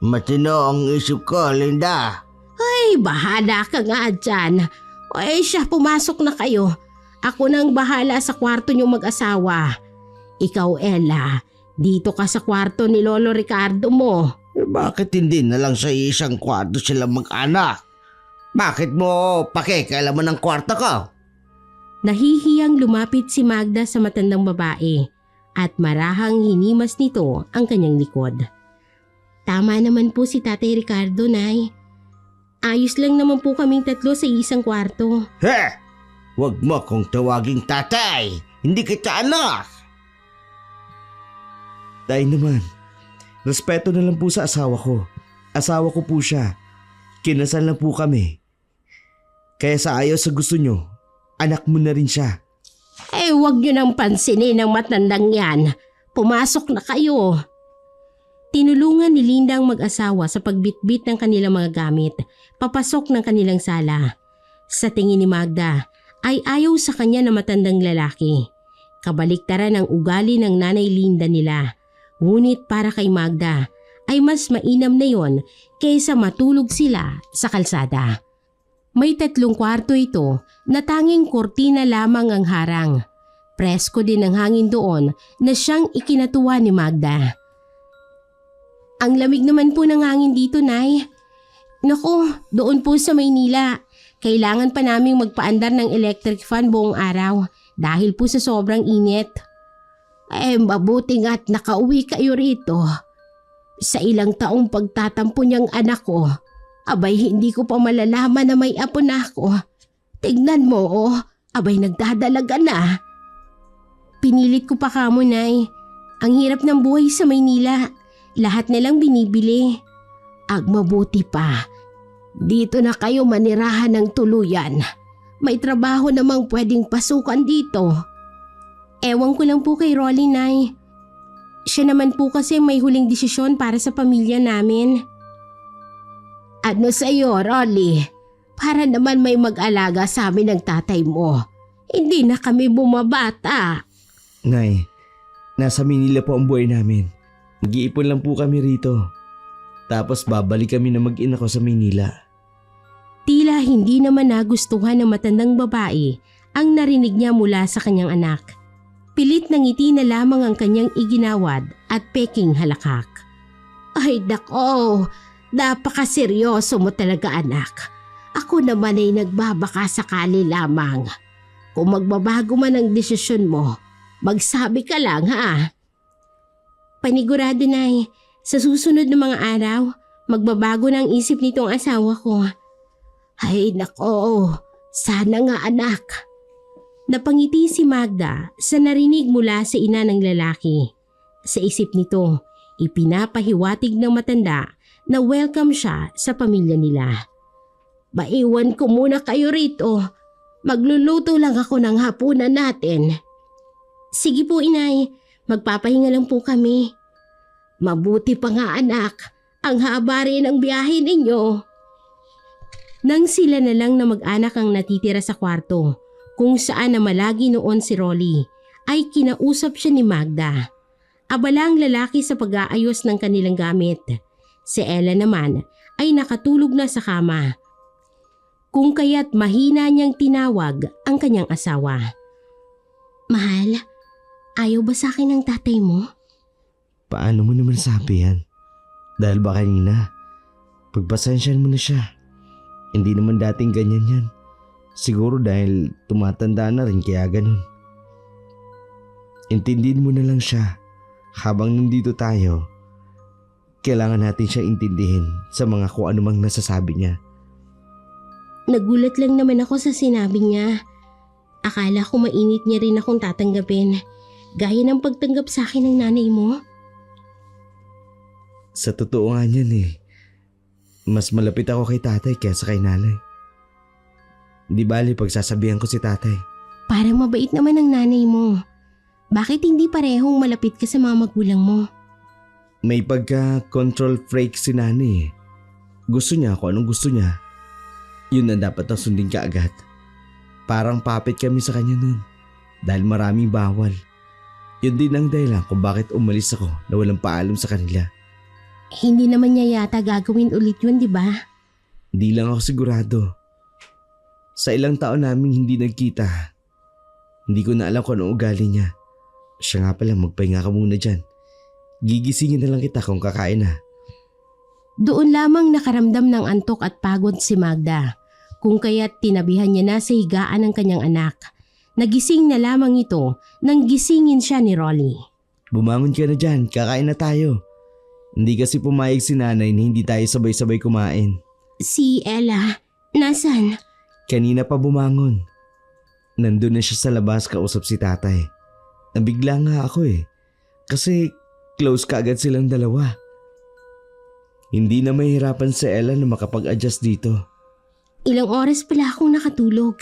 Matino ang isip ko, Linda. Ay, bahala ka nga dyan. Ay siya, pumasok na kayo. Ako nang bahala sa kwarto niyong mag-asawa. Ikaw, Ella, dito ka sa kwarto ni Lolo Ricardo mo. Bakit hindi na lang sa isang kwarto sila mag-anak? Bakit mo pakikialaman ng kwarto ko? Nahihiyang lumapit si Magda sa matandang babae at marahang hinimas nito ang kanyang likod. Tama naman po si Tatay Ricardo, Nay. Ayos lang naman po kaming tatlo sa isang kwarto. He! Huwag mo kong tawaging tatay. Hindi kita anak. Tay naman, respeto na lang po sa asawa ko. Asawa ko po siya. Kinasal na po kami. Kaya sa ayaw sa gusto nyo, anak mo na rin siya. Huwag niyo nang pansinin ang matandang yan. Pumasok na kayo. Tinulungan ni Linda ang mag-asawa sa pagbitbit ng kanilang mga gamit, papasok ng kanilang sala. Sa tingin ni Magda, ay ayaw sa kanya na matandang lalaki. Kabaliktaran ang ugali ng nanay Linda nila. Ngunit para kay Magda, ay mas mainam na yon kaysa matulog sila sa kalsada. May 3 kwarto ito na tanging kortina lamang ang harang. Presko din ang hangin doon na siyang ikinatuwa ni Magda. Ang lamig naman po ng hangin dito, Nay. Naku, doon po sa Maynila. Kailangan pa naming magpaandar ng electric fan buong araw dahil po sa sobrang init. Mabuti nga't nakauwi kayo rito. Sa ilang taong pagtatampo niyang anak ko, abay hindi ko pa malalaman na may apo na ako. Tignan mo, abay nagdadalaga na. Pinilit ko pa kamo, Nay. Ang hirap ng buhay sa Maynila. Lahat nilang binibili. Mabuti pa. Dito na kayo manirahan ng tuluyan. May trabaho namang pwedeng pasukan dito. Ewan ko lang po kay Rolly, Nay. Siya naman po kasi may huling desisyon para sa pamilya namin. Ano sa'yo, Rolly? Para naman may mag-alaga sa amin ng tatay mo. Hindi na kami bumabata. Nay, nasa Manila po ang buhay namin. Mag-iipon lang po kami rito. Tapos babalik kami na mag-ina ko sa Manila. Tila hindi naman nagustuhan ng matandang babae ang narinig niya mula sa kanyang anak. Pilit na ngiti na lamang ang kanyang iginawad at peking halakak. Ay nako, napakaseryoso mo talaga anak. Ako naman ay nagbabaka sakali lamang. Kung magbabago man ang desisyon mo, magsabi ka lang ha. Panigurado, Nay. Sa susunod na mga araw, magbabago na ang isip nitong asawa ko. Ay nako, sana nga anak. Napangiti si Magda sa narinig mula sa ina ng lalaki. Sa isip nito, ipinapahiwatig ng matanda na welcome siya sa pamilya nila. Maiwan ko muna kayo rito. Magluluto lang ako ng hapunan natin. Sige po, Inay. Magpapahinga lang po kami. Mabuti pa nga anak, ang haba rin ang biyahe ninyo. Nang sila na lang na mag-anak ang natitira sa kwarto, kung saan na malagi noon si Rolly, ay kinausap siya ni Magda. Abala ang lalaki sa pag-aayos ng kanilang gamit. Si Ella naman ay nakatulog na sa kama. Kung kaya't mahina niyang tinawag ang kanyang asawa. Mahal, ayaw ba sa akin ng tatay mo? Paano mo naman sabi yan? Dahil ba kanina, pagpasensyahan mo na siya. Hindi naman dating ganyan yan. Siguro dahil tumatanda na rin kaya ganun. Intindihin mo na lang siya. Habang nandito tayo, kailangan natin siya intindihin sa mga kung anumang nasasabi niya. Nagulat lang naman ako sa sinabi niya. Akala ko mainit niya rin akong tatanggapin. Gaya ng pagtanggap sa akin ng nanay mo. Sa totoo nga niyan mas malapit ako kay tatay kaysa kay nanay. Di bali pagsasabihan ko si tatay. Parang mabait naman ang nanay mo. Bakit hindi parehong malapit ka sa mga magulang mo? May pagka-control freak si nanay. Gusto niya kung anong gusto niya. Yun na dapat ang sundin ka agad. Parang puppet kami sa kanya nun. Dahil maraming bawal. Yun din ang dahilan kung bakit umalis ako na walang paalam sa kanila. Hindi naman niya yata gagawin ulit yun, di ba? Hindi lang ako sigurado. Sa ilang taon naming hindi nagkita, hindi ko na alam kung anong ugali niya. Siya nga pala, magpahinga ka muna dyan. Gigisingin na lang kita kung kakain na. Doon lamang nakaramdam ng antok at pagod si Magda, kung kaya't tinabihan niya na sa higaan ng kanyang anak. Nagising na lamang ito nang gisingin siya ni Rolly. Bumangon ka na dyan, kakain na tayo. Hindi kasi pumayag si nanay na hindi tayo sabay-sabay kumain. Si Ella, nasan? Kanina pa bumangon. Nandun na siya sa labas kausap si tatay. Nabigla nga ako kasi close kaagad silang dalawa. Hindi na mahirapan si Ella na makapag-adjust dito. Ilang oras pala akong nakatulog.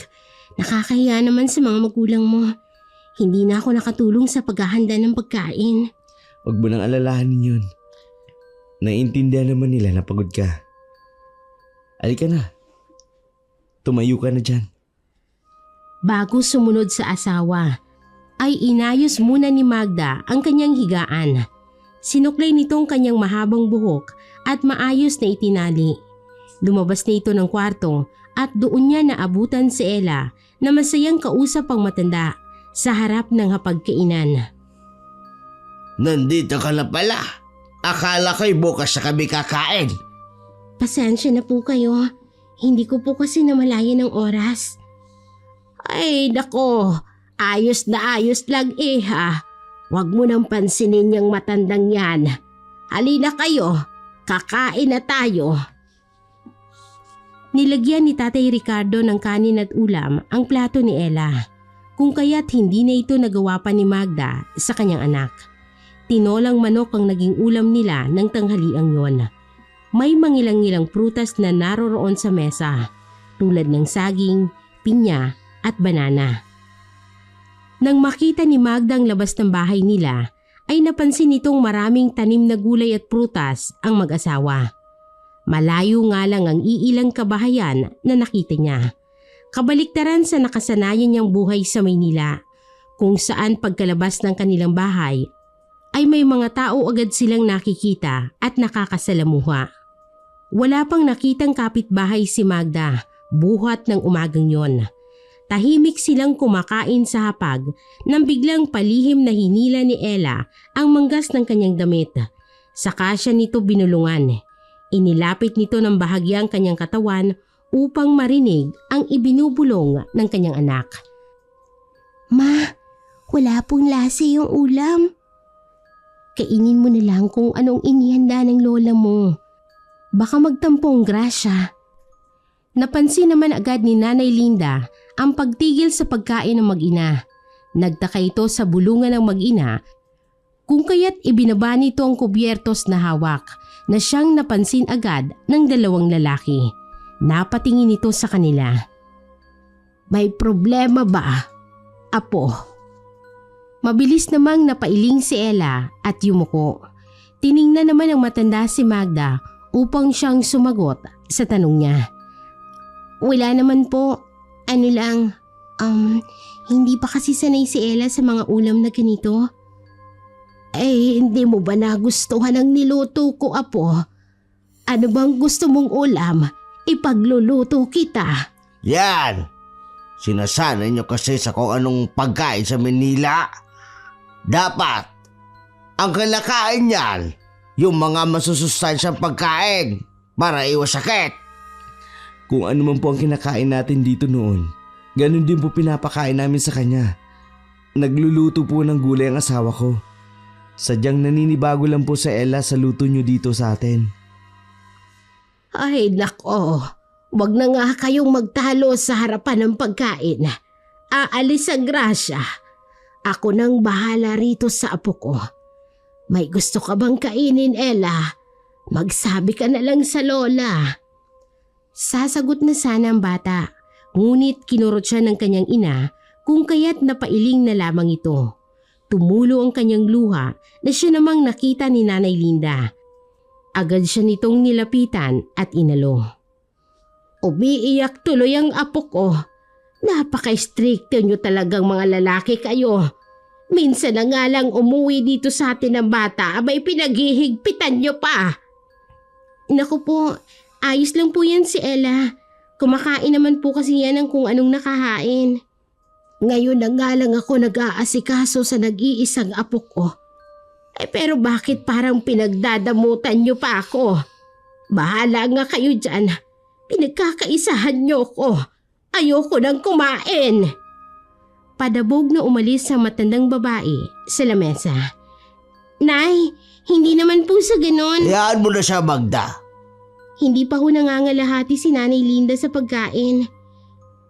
Nakakahiya naman sa mga magulang mo. Hindi na ako nakatulong sa paghahanda ng pagkain. Huwag mo nang alalahanin yun. Naiintindihan naman nila na pagod ka. Halika na. Tumayo ka na dyan. Bago sumunod sa asawa, ay inayos muna ni Magda ang kanyang higaan. Sinuklay nitong kanyang mahabang buhok at maayos na itinali. Lumabas na ito ng kwarto at doon niya naabutan si Ella na masayang kausap ang matanda sa harap ng hapagkainan. Nandito ka na pala. Akala ko'y bukas na kami kakain. Pasensya na po kayo. Hindi ko po kasi namalayan ng oras. Ay, nako. Ayos na ayos lang ha. Huwag mo nang pansinin yung matandang yan. Halina kayo. Kakain na tayo. Nilagyan ni Tatay Ricardo ng kanin at ulam ang plato ni Ella. Kung kaya't hindi na ito nagawa pa ni Magda sa kanyang anak. Tinolang manok ang naging ulam nila ng tanghaliang yon. May mangilang-ilang prutas na naroroon sa mesa tulad ng saging, pinya at banana. Nang makita ni Magda ang labas ng bahay nila, ay napansin nitong maraming tanim na gulay at prutas ang mag-asawa. Malayo nga lang ang iilang kabahayan na nakita niya. Kabaliktaran sa nakasanayan niyang buhay sa Maynila, kung saan pagkalabas ng kanilang bahay ay may mga tao agad silang nakikita at nakakasalamuha. Wala pang nakitang kapitbahay si Magda buhat ng umagang yon. Tahimik silang kumakain sa hapag nang biglang palihim na hinila ni Ella ang manggas ng kanyang damit. Saka siya nito binulungan. Inilapit nito ng bahagyang kanyang katawan upang marinig ang ibinubulong ng kanyang anak. Ma, wala pong lasa yung ulam. Kainin mo na lang kung anong inihanda ng lola mo. Baka magtampong grasya. Napansin naman agad ni Nanay Linda ang pagtigil sa pagkain ng mag-ina. Nagtaka ito sa bulungan ng mag-ina kung kaya't ibinaba nito ang kubyertos na hawak na siyang napansin agad ng dalawang lalaki. Napatingin ito sa kanila. May problema ba, Apo? Mabilis namang napailing si Ella at yumuko. Tiningnan naman ng matanda si Magda upang siyang sumagot sa tanong niya. Wala naman po. Ano lang, hindi pa kasi sanay si Ella sa mga ulam na ganito. Hindi mo ba nagustuhan ang niluto ko, Apo? Ano bang gusto mong ulam? Ipagluluto kita. Yan! Sinasanay nyo kasi sa kung anong pagkain sa Manila. Dapat, ang kinakain yan, yung mga masusustansyang pagkain para iwas sakit. Kung ano man po ang kinakain natin dito noon, ganun din po pinapakain namin sa kanya. Nagluluto po ng gulay ang asawa ko. Sadyang naninibago lang po sa Ella sa luto nyo dito sa atin. Ay nako, wag na nga kayong magtalo sa harapan ng pagkain. Aalis ang grasya. Ako nang bahala rito sa apo ko. May gusto ka bang kainin, Ella? Magsabi ka na lang sa lola. Sasagot na sana ang bata, ngunit kinurot siya ng kanyang ina kung kaya't napailing na lamang ito. Tumulo ang kanyang luha na siya namang nakita ni Nanay Linda. Agad siya nitong nilapitan at inalo. Umiiyak tuloy ang apo ko. Napaka-stricto nyo talagang mga lalaki kayo. Minsan na nga lang umuwi dito sa atin ng bata, abay pinaghihigpitan nyo pa. Naku po, ayos lang po yan si Ella. Kumakain naman po kasi yan ng kung anong nakahain. Ngayon na nga lang ako nag-aasikaso sa nag-iisang apo ko. Pero bakit parang pinagdadamutan nyo pa ako? Bahala nga kayo dyan. Pinagkakaisahan niyo ko. Ayoko nang kumain. Padabog na umalis ang matandang babae sa lamesa. Nay, hindi naman po sa ganon. Hayaan mo na siya, Magda. Hindi pa ho nangangalahati si Nanay Linda sa pagkain.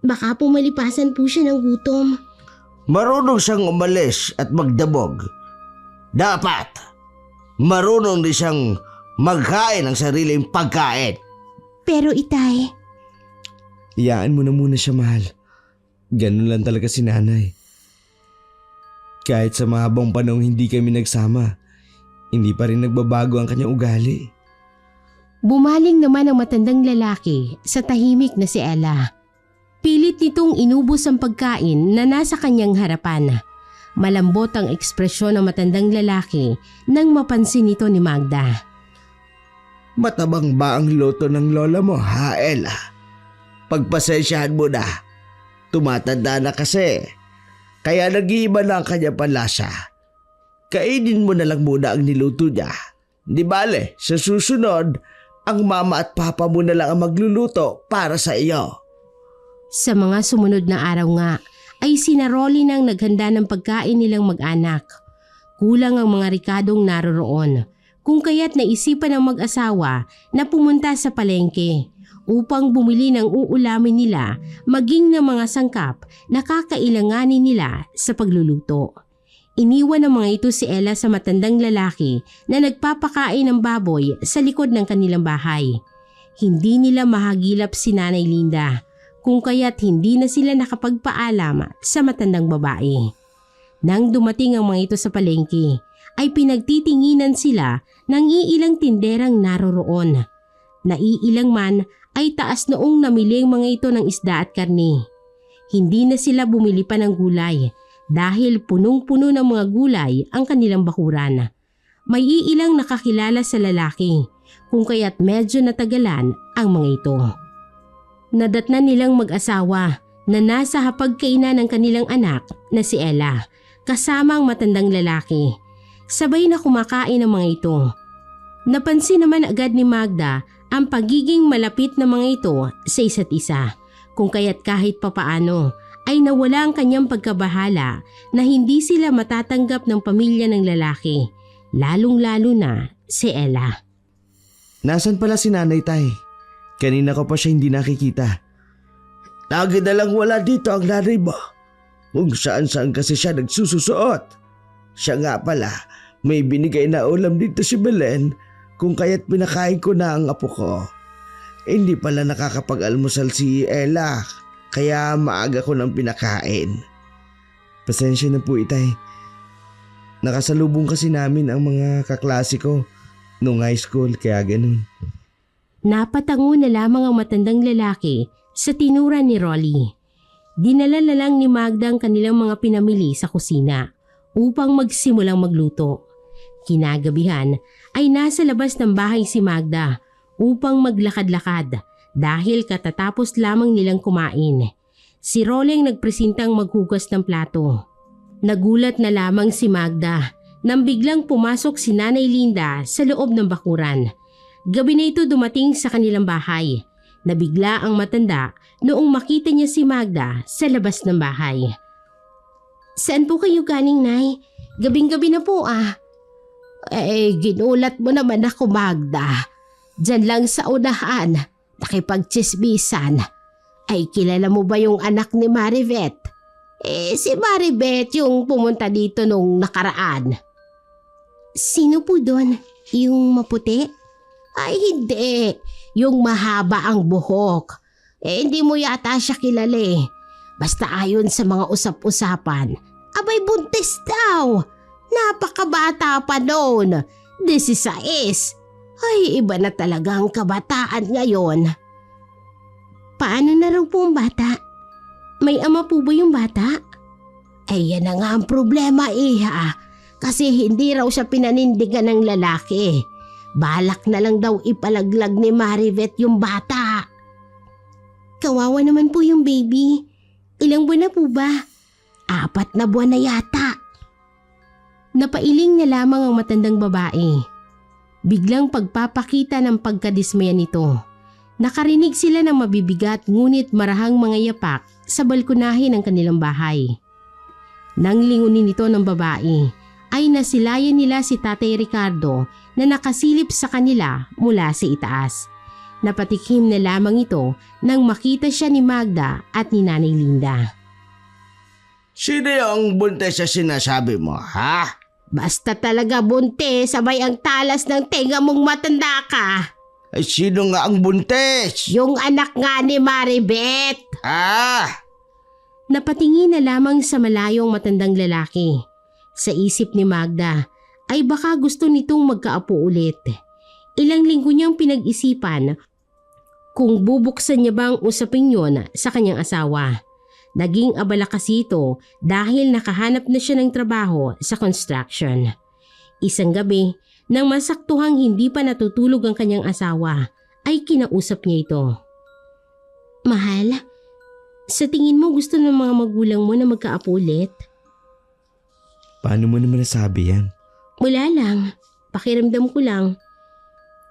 Baka po malipasan po siya ng gutom. Marunong siyang umalis at magdabog. Dapat, marunong din siyang magkain ng sariling pagkain. Pero itay, Iyaan mo na muna siya, mahal. Ganun lang talaga si nanay. Kahit sa mahabang panahong hindi kami nagsama, hindi pa rin nagbabago ang kanyang ugali. bumaling naman ang matandang lalaki sa tahimik na si Ella. Pilit nitong inubos ang pagkain na nasa kanyang harapan. Malambot ang ekspresyon ng matandang lalaki nang mapansin ito ni Magda. Matabang ba ang luto ng lola mo, ha, Ella? Pagpasensyahan mo na. Tumatanda na kasi. Kaya nag-iiba na ang kanya panlasa. Kainin mo na lang muna ang niluto niya. Di bale, sa susunod, ang mama at papa mo na lang ang magluluto para sa iyo. Sa mga sumunod na araw nga ay sina Rolly nang naghanda ng pagkain nilang mag-anak. Kulang ang mga Ricardong naroroon, kung kaya't naisipan ng mag-asawa na pumunta sa palengke upang bumili ng uulamin nila maging ng mga sangkap na kakailanganin nila sa pagluluto. Iniwan ng mga ito si Ella sa matandang lalaki na nagpapakain ng baboy sa likod ng kanilang bahay. Hindi nila mahagilap si Nanay Linda, kung kaya't hindi na sila nakapagpaalam sa matandang babae. Nang dumating ang mga ito sa palengke, ay pinagtitinginan sila ng iilang tinderang naroroon. Naiilang man ay taas noong namili ang mga ito ng isda at karne. Hindi na sila bumili pa ng gulay dahil punong-puno ng mga gulay ang kanilang bakuran. May iilang nakakilala sa lalaki, kung kaya't medyo natagalan ang mga ito. Nadatnan nilang mag-asawa na nasa hapagkainan ng kanilang anak na si Ella, kasama ang matandang lalaki. Sabay na kumakain ang mga ito. Napansin naman agad ni Magda ang pagiging malapit ng mga ito sa isa't isa, kung kaya't kahit papaano ay nawala ang kanyang pagkabahala na hindi sila matatanggap ng pamilya ng lalaki, lalong-lalo na si Ella. Nasaan pala si nanay, tay? Kanina ko pa siya hindi nakikita. Lagi na lang wala dito ang nanay mo. Kung saan-saan kasi siya nagsususuot. Siya nga pala, may binigay na ulam dito si Belen, kung kaya't pinakain ko na ang apo ko. Hindi pala nakakapag-almusal si Ella, kaya maaga ko nang pinakain. Pasensya na po, itay. Nakasalubong kasi namin ang mga kaklase ko nung high school, kaya ganun. Napatango na lamang ang matandang lalaki sa tinura ni Rolly. Dinala na lang ni Magda ang kanilang mga pinamili sa kusina upang magsimulang magluto. Kinagabihan ay nasa labas ng bahay si Magda upang maglakad-lakad dahil katatapos lamang nilang kumain. Si Rolly ang nagpresintang maghugas ng plato. Nagulat na lamang si Magda nang biglang pumasok si Nanay Linda sa loob ng bakuran. Gabi na ito dumating sa kanilang bahay. Nabigla ang matanda noong makita niya si Magda sa labas ng bahay. Saan po kayo galing, Nay? Gabing-gabi na po ah. Ginulat mo naman ako, Magda. Diyan lang sa unahan, nakipagtsismisan. Ay, kilala mo ba yung anak ni Marivet? Si Marivet yung pumunta dito nung nakaraan. Sino po doon? Yung maputi? Ay, hindi. Yung mahaba ang buhok. Hindi mo yata siya kilala eh. Basta ayon sa mga usap-usapan, abay buntis daw. Napakabata pa noon. 16. Ay, iba na talaga ang kabataan ngayon. Paano na raw po ang bata? May ama po ba yung bata? Ay, yan na nga ang problema, iha. Kasi hindi raw siya pinanindigan ng lalaki. Balak na lang daw ipalaglag ni Marivet yung bata. Kawawa naman po yung baby. Ilang buwan na po ba? 4 na buwan na yata. Napailing na lamang ang matandang babae. biglang pagpapakita ng pagkadismaya nito. Nakarinig sila ng mabibigat ngunit marahang mga yapak sa balkonahe ng kanilang bahay. Nang lingunin nito ng babae, ay nasilayan nila si Tatay Ricardo na nakasilip sa kanila mula sa itaas. Napatikim na lamang ito nang makita siya ni Magda at ni Nanay Linda. Sino yung buntis sa sinasabi mo, ha? Basta talaga bunte, sabay ang talas ng tenga mong matanda ka. Ay, sino nga ang buntis? Yung anak nga ni Maribeth. Ah! Napatingin na lamang sa malayong matandang lalaki. Sa isip ni Magda ay baka gusto nitong magkaapo ulit. Ilang linggo niyang pinag-isipan kung bubuksan niya bang usapin yon sa kanyang asawa. Naging abala kasi ito dahil nakahanap na siya ng trabaho sa construction. Isang gabi, nang masaktuhang hindi pa natutulog ang kanyang asawa, ay kinausap niya ito. Mahal, sa tingin mo gusto ng mga magulang mo na magkaapo ulit? Paano mo naman nasabi yan? Wala lang, pakiramdam ko lang.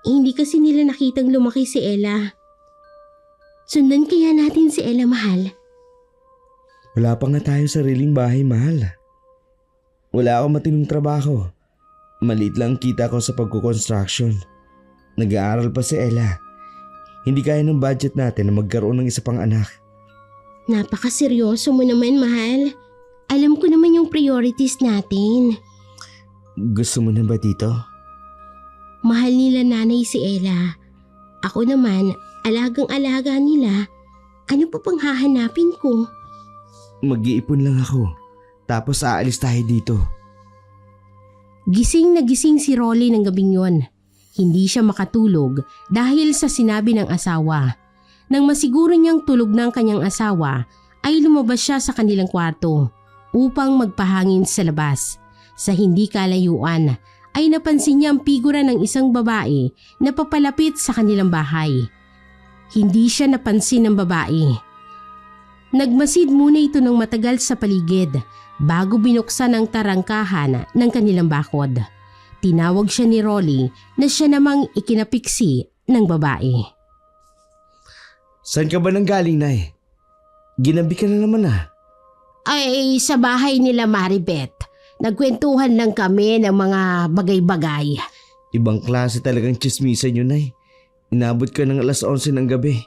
Hindi kasi nila nakitang lumaki si Ella. Sundan kaya natin si Ella, mahal? Wala pa nga tayo sariling bahay, mahal. Wala akong matinong trabaho. Maliit lang kita ko sa pagkukonstruction. Nag-aaral pa si Ella. Hindi kaya ng budget natin na magkaroon ng isa pang anak. Napakaseryoso mo naman, mahal. Alam ko naman yung priorities natin. Gusto mo na ba dito? Mahal nila nanay si Ella. Ako naman, alagang-alaga nila. Ano pa pang hahanapin ko? Mag-iipon lang ako. Tapos aalis tayo dito. Gising na gising si Rolly ng gabing yon. Hindi siya makatulog dahil sa sinabi ng asawa. Nang masiguro niyang tulog ng kanyang asawa, ay lumabas siya sa kanilang kwarto upang magpahangin sa labas. Sa hindi kalayuan, ay napansin niya ang figura ng isang babae na papalapit sa kanilang bahay. Hindi siya napansin ng babae. Nagmasid muna ito ng matagal sa paligid bago binuksan ang tarangkahan ng kanilang bakod. Tinawag siya ni Rolly na siya namang ikinapiksi ng babae. Saan ka ba nang galing, Nay? Ginabi ka na naman ah. Ay, sa bahay nila Maribeth. Nagkwentuhan lang kami ng mga bagay-bagay. Ibang klase talagang chismisan yun, Nay. Inabot ka ng 11:00 ng gabi.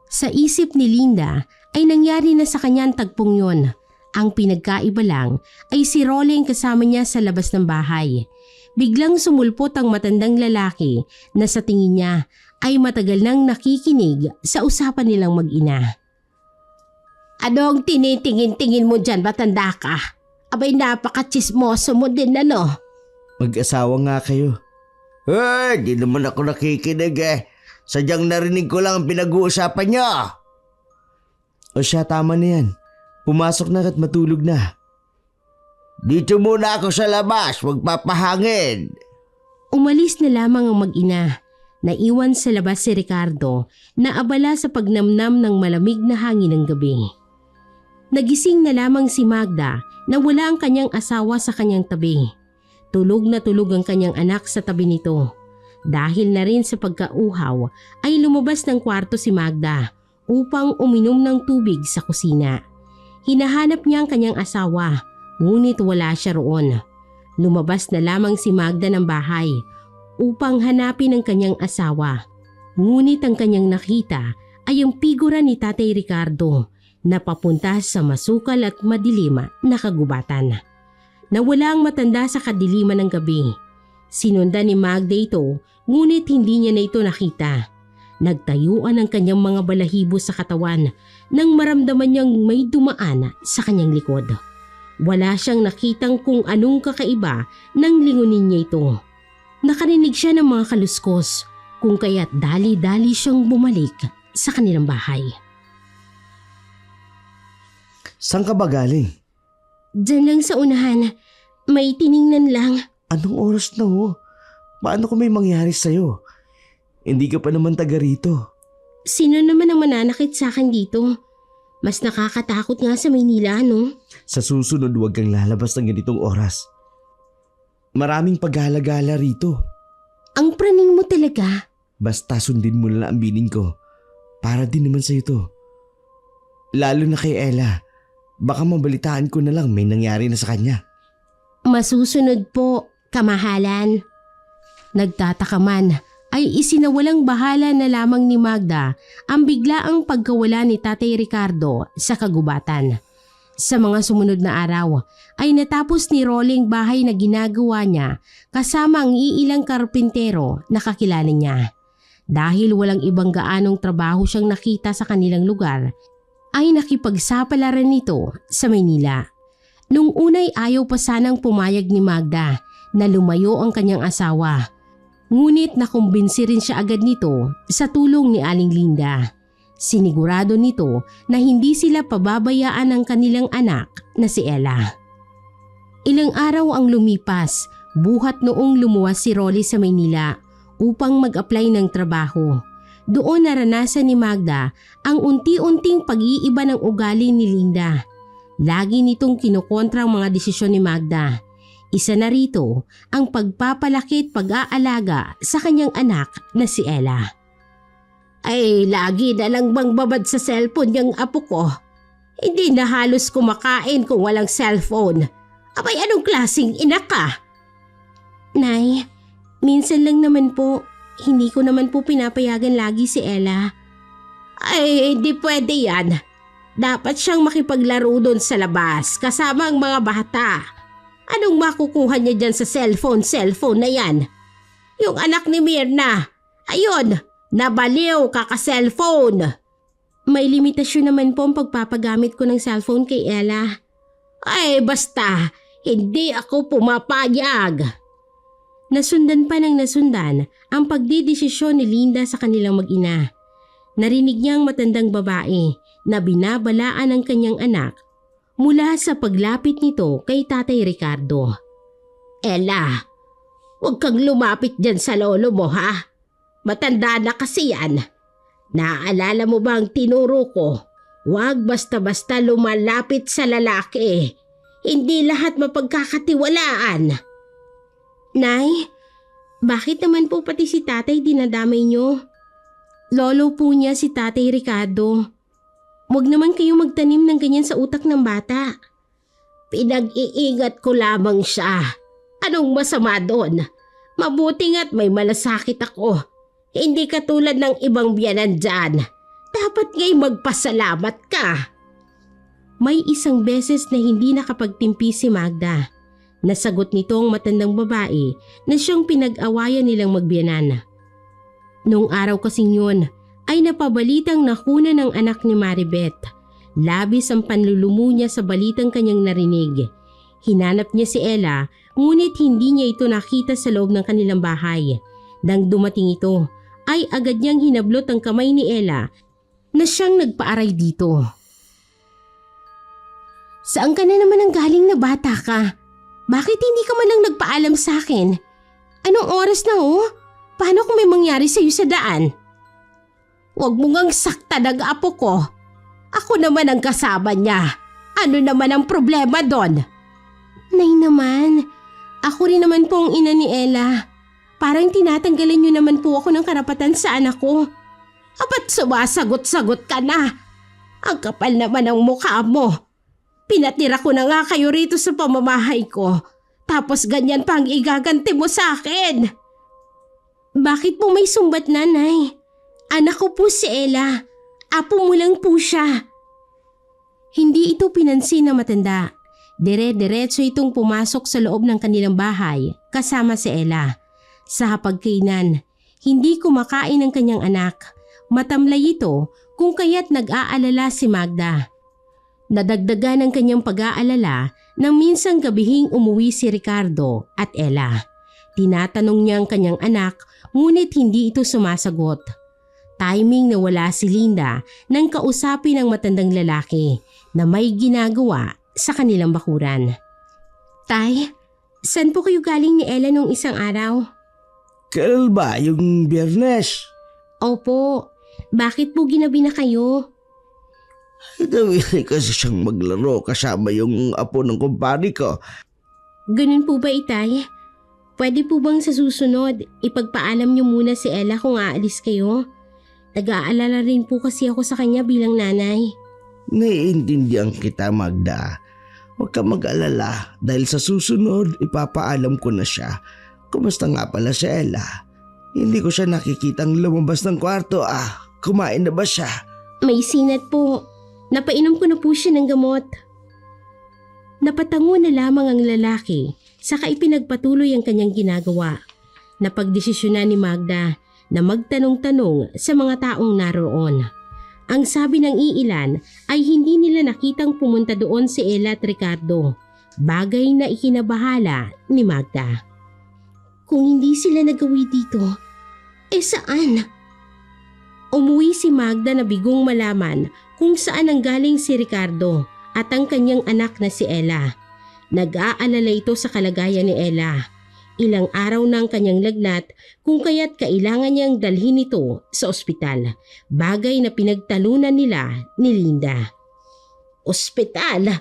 Sa isip ni Linda ay nangyari na sa kanya ang tagpong yon. Ang pinagkaiba lang ay si Rolly ang kasama niya sa labas ng bahay. Biglang sumulpot ang matandang lalaki na sa tingin niya ay matagal nang nakikinig sa usapan nilang mag-ina. Anong tinitingin-tingin mo dyan, matanda ka? Abay, napaka-chismoso mo din, ano? Mag-asawa nga kayo. Di naman ako nakikinig eh. Sadyang narinig ko lang ang pinag-uusapan niyo. O siya, tama na yan. Pumasok na at matulog na. Dito muna ako sa labas, magpapahangin. Umalis na lamang ang mag-ina. Naiwan sa labas si Ricardo na abala sa pagnamnam ng malamig na hangin ng gabi. Nagising na lamang si Magda na wala ang kanyang asawa sa kanyang tabi. Tulog na tulog ang kanyang anak sa tabi nito. Dahil na rin sa pagkauhaw ay lumabas ng kwarto si Magda upang uminom ng tubig sa kusina. Hinahanap niya ang kanyang asawa, ngunit wala siya roon. Lumabas na lamang si Magda ng bahay upang hanapin ang kanyang asawa. Ngunit ang kanyang nakita ay ang figura ni Tatay Ricardo na papunta sa masukal at madilim na kagubatan. Nawala ang matanda sa kadiliman ng gabi. Sinundan ni Magda ito, ngunit hindi niya na ito nakita. Nagtayuan ang kanyang mga balahibo sa katawan nang maramdaman niyang may dumaan sa kanyang likod. Wala siyang nakitang kung anong kakaiba nang lingunin niya ito. Nakarinig siya ng mga kaluskos, kung kaya't dali-dali siyang bumalik sa kanilang bahay. Saan ka ba galing? Diyan lang sa unahan, may tiningnan lang. Anong oras na ho? Paano kung may mangyari sa'yo? Hindi ka pa naman taga rito. Sino naman ang mananakit sa akin dito? Mas nakakatakot nga sa Maynila, no? Sa susunod, huwag kang lalabas ng ganitong oras. Maraming paghala-gala rito. Ang praning mo talaga. Basta sundin mo na lang ang bilin ko. Para din naman sa'yo to. Lalo na kay Ella. Baka mabalitaan ko na lang may nangyari na sa kanya. Masusunod po, kamahalan. Nagtataka man ay isinawalang bahala na lamang ni Magda ang biglaang pagkawala ni Tatay Ricardo sa kagubatan. Sa mga sumunod na araw ay natapos ni Rolling bahay na ginagawa niya kasama ang iilang karpintero na kakilala niya. Dahil walang ibang gaanong trabaho siyang nakita sa kanilang lugar, ay nakipagsapalaran nito sa Maynila. Nung unay ayaw pa sanang pumayag ni Magda na lumayo ang kanyang asawa. Ngunit nakumbinsi rin siya agad nito sa tulong ni Aling Linda. Sinigurado nito na hindi sila pababayaan ng kanilang anak na si Ella. Ilang araw ang lumipas, buhat noong lumuwas si Rolly sa Maynila upang mag-apply ng trabaho. Doon naranasan ni Magda ang unti-unting pag-iiba ng ugali ni Linda. Lagi nitong kinukontra ang mga desisyon ni Magda. Isa na rito ang pagpapalaki at pag-aalaga sa kanyang anak na si Ella. Ay, lagi na lang bang babad sa cellphone yung apo ko? Hindi na halos kumakain kung walang cellphone. Abay, anong klaseng ina ka? Nay, minsan lang naman po. Hindi ko naman po pinapayagan lagi si Ella. Ay, hindi pwede yan. Dapat siyang makipaglaro doon sa labas kasama ang mga bata. Anong makukuha niya dyan sa cellphone na yan? Yung anak ni Mirna, ayun, nabaliw kaka-cellphone. May limitasyon naman po ang pagpapagamit ko ng cellphone kay Ella. Ay, basta, hindi ako pumapayag. Nasundan pa ng nasundan ang pagdidesisyon ni Linda sa kanilang mag-ina. Narinig niya ang matandang babae na binabalaan ang kanyang anak mula sa paglapit nito kay Tatay Ricardo. Ella, huwag kang lumapit dyan sa lolo mo ha. Matanda na kasi yan. Naaalala mo ba ang tinuro ko? Huwag basta-basta lumalapit sa lalaki. Hindi lahat mapagkakatiwalaan. Nay, bakit naman po pati si tatay dinadamay niyo? Lolo po niya si Tatay Ricardo. Huwag naman kayo magtanim ng ganyan sa utak ng bata. Pinag-iingat ko lamang siya. Anong masama doon? Mabuti nga't may malasakit ako. Hindi katulad ng ibang biyanan dyan. Dapat nga'y magpasalamat ka. May isang beses na hindi nakapagtimpi si Magda. Nasagot nito ang matandang babae na siyang pinag-awayan nilang magbiyanan. Noong araw kasing yun ay napabalitang nakuna ng anak ni Maribeth. Labis ang panlulumo niya sa balitang kanyang narinig. Hinanap niya si Ella ngunit hindi niya ito nakita sa loob ng kanilang bahay. Nang dumating ito ay agad niyang hinablot ang kamay ni Ella na siyang nagpaaray dito. Saan ka na naman ang galing na bata ka? Bakit hindi ka man lang nagpaalam sa akin? Anong oras na oh? Paano kung may mangyari sa'yo sa daan? Huwag mo ngang sakta nag-apo ko. Ako naman ang kasama niya. Ano naman ang problema doon? Nay naman, ako rin naman po ang ina ni Ella. Parang tinatanggalan niyo naman po ako ng karapatan sa anak ko. Ba't sumasagot-sagot ka na? Ang kapal naman ng mukha mo. Pinatira ko na nga kayo rito sa pamamahay ko. Tapos ganyan pa ang igaganti mo sa akin. Bakit po may sumbat, nanay? Anak ko po si Ella. Apo mo lang po siya. Hindi ito pinansin na matanda. Dire-diretso itong pumasok sa loob ng kanilang bahay kasama si Ella. Sa hapagkainan, hindi kumakain ang kanyang anak. Matamlay ito kung kaya't nag-aalala si Magda. Nadagdagan ang kanyang pag-aalala nang minsang gabihing umuwi si Ricardo at Ella. Tinatanong niya ang kanyang anak ngunit hindi ito sumasagot. Timing na wala si Linda nang kausapin ng matandang lalaki na may ginagawa sa kanilang bakuran. Tay, saan po kayo galing ni Ella nung isang araw? Kailan ba? Yung Biyernes? Opo, bakit po ginabi na kayo? Nawili kasi siyang maglaro kasama yung apo ng kumpari ko. Ganun po ba, itay? Pwede po bang sa susunod, ipagpaalam niyo muna si Ella kung aalis kayo? Nag-aalala rin po kasi ako sa kanya bilang nanay. Naiintindihan kita, Magda. Huwag ka mag-alala dahil sa susunod ipapaalam ko na siya. Kumusta nga pala si Ella? Hindi ko siya nakikitang lumabas ng kwarto Kumain na ba siya? May sinat po. Napainom ko na po siya ng gamot. Napatango na lamang ang lalaki, saka ipinagpatuloy ang kanyang ginagawa. Napagdesisyonan ni Magda na magtanong-tanong sa mga taong naroon. Ang sabi ng iilan ay hindi nila nakitang pumunta doon si Ella at Ricardo, bagay na ikinabahala ni Magda. Kung hindi sila nagawi dito, saan? Umuwi si Magda na bigong malaman kung saan ang galing si Ricardo at ang kanyang anak na si Ella. Nag-aalala ito sa kalagayan ni Ella. Ilang araw na ang kanyang lagnat kung kaya't kailangan niyang dalhin ito sa ospital, bagay na pinagtalunan nila ni Linda. Ospital?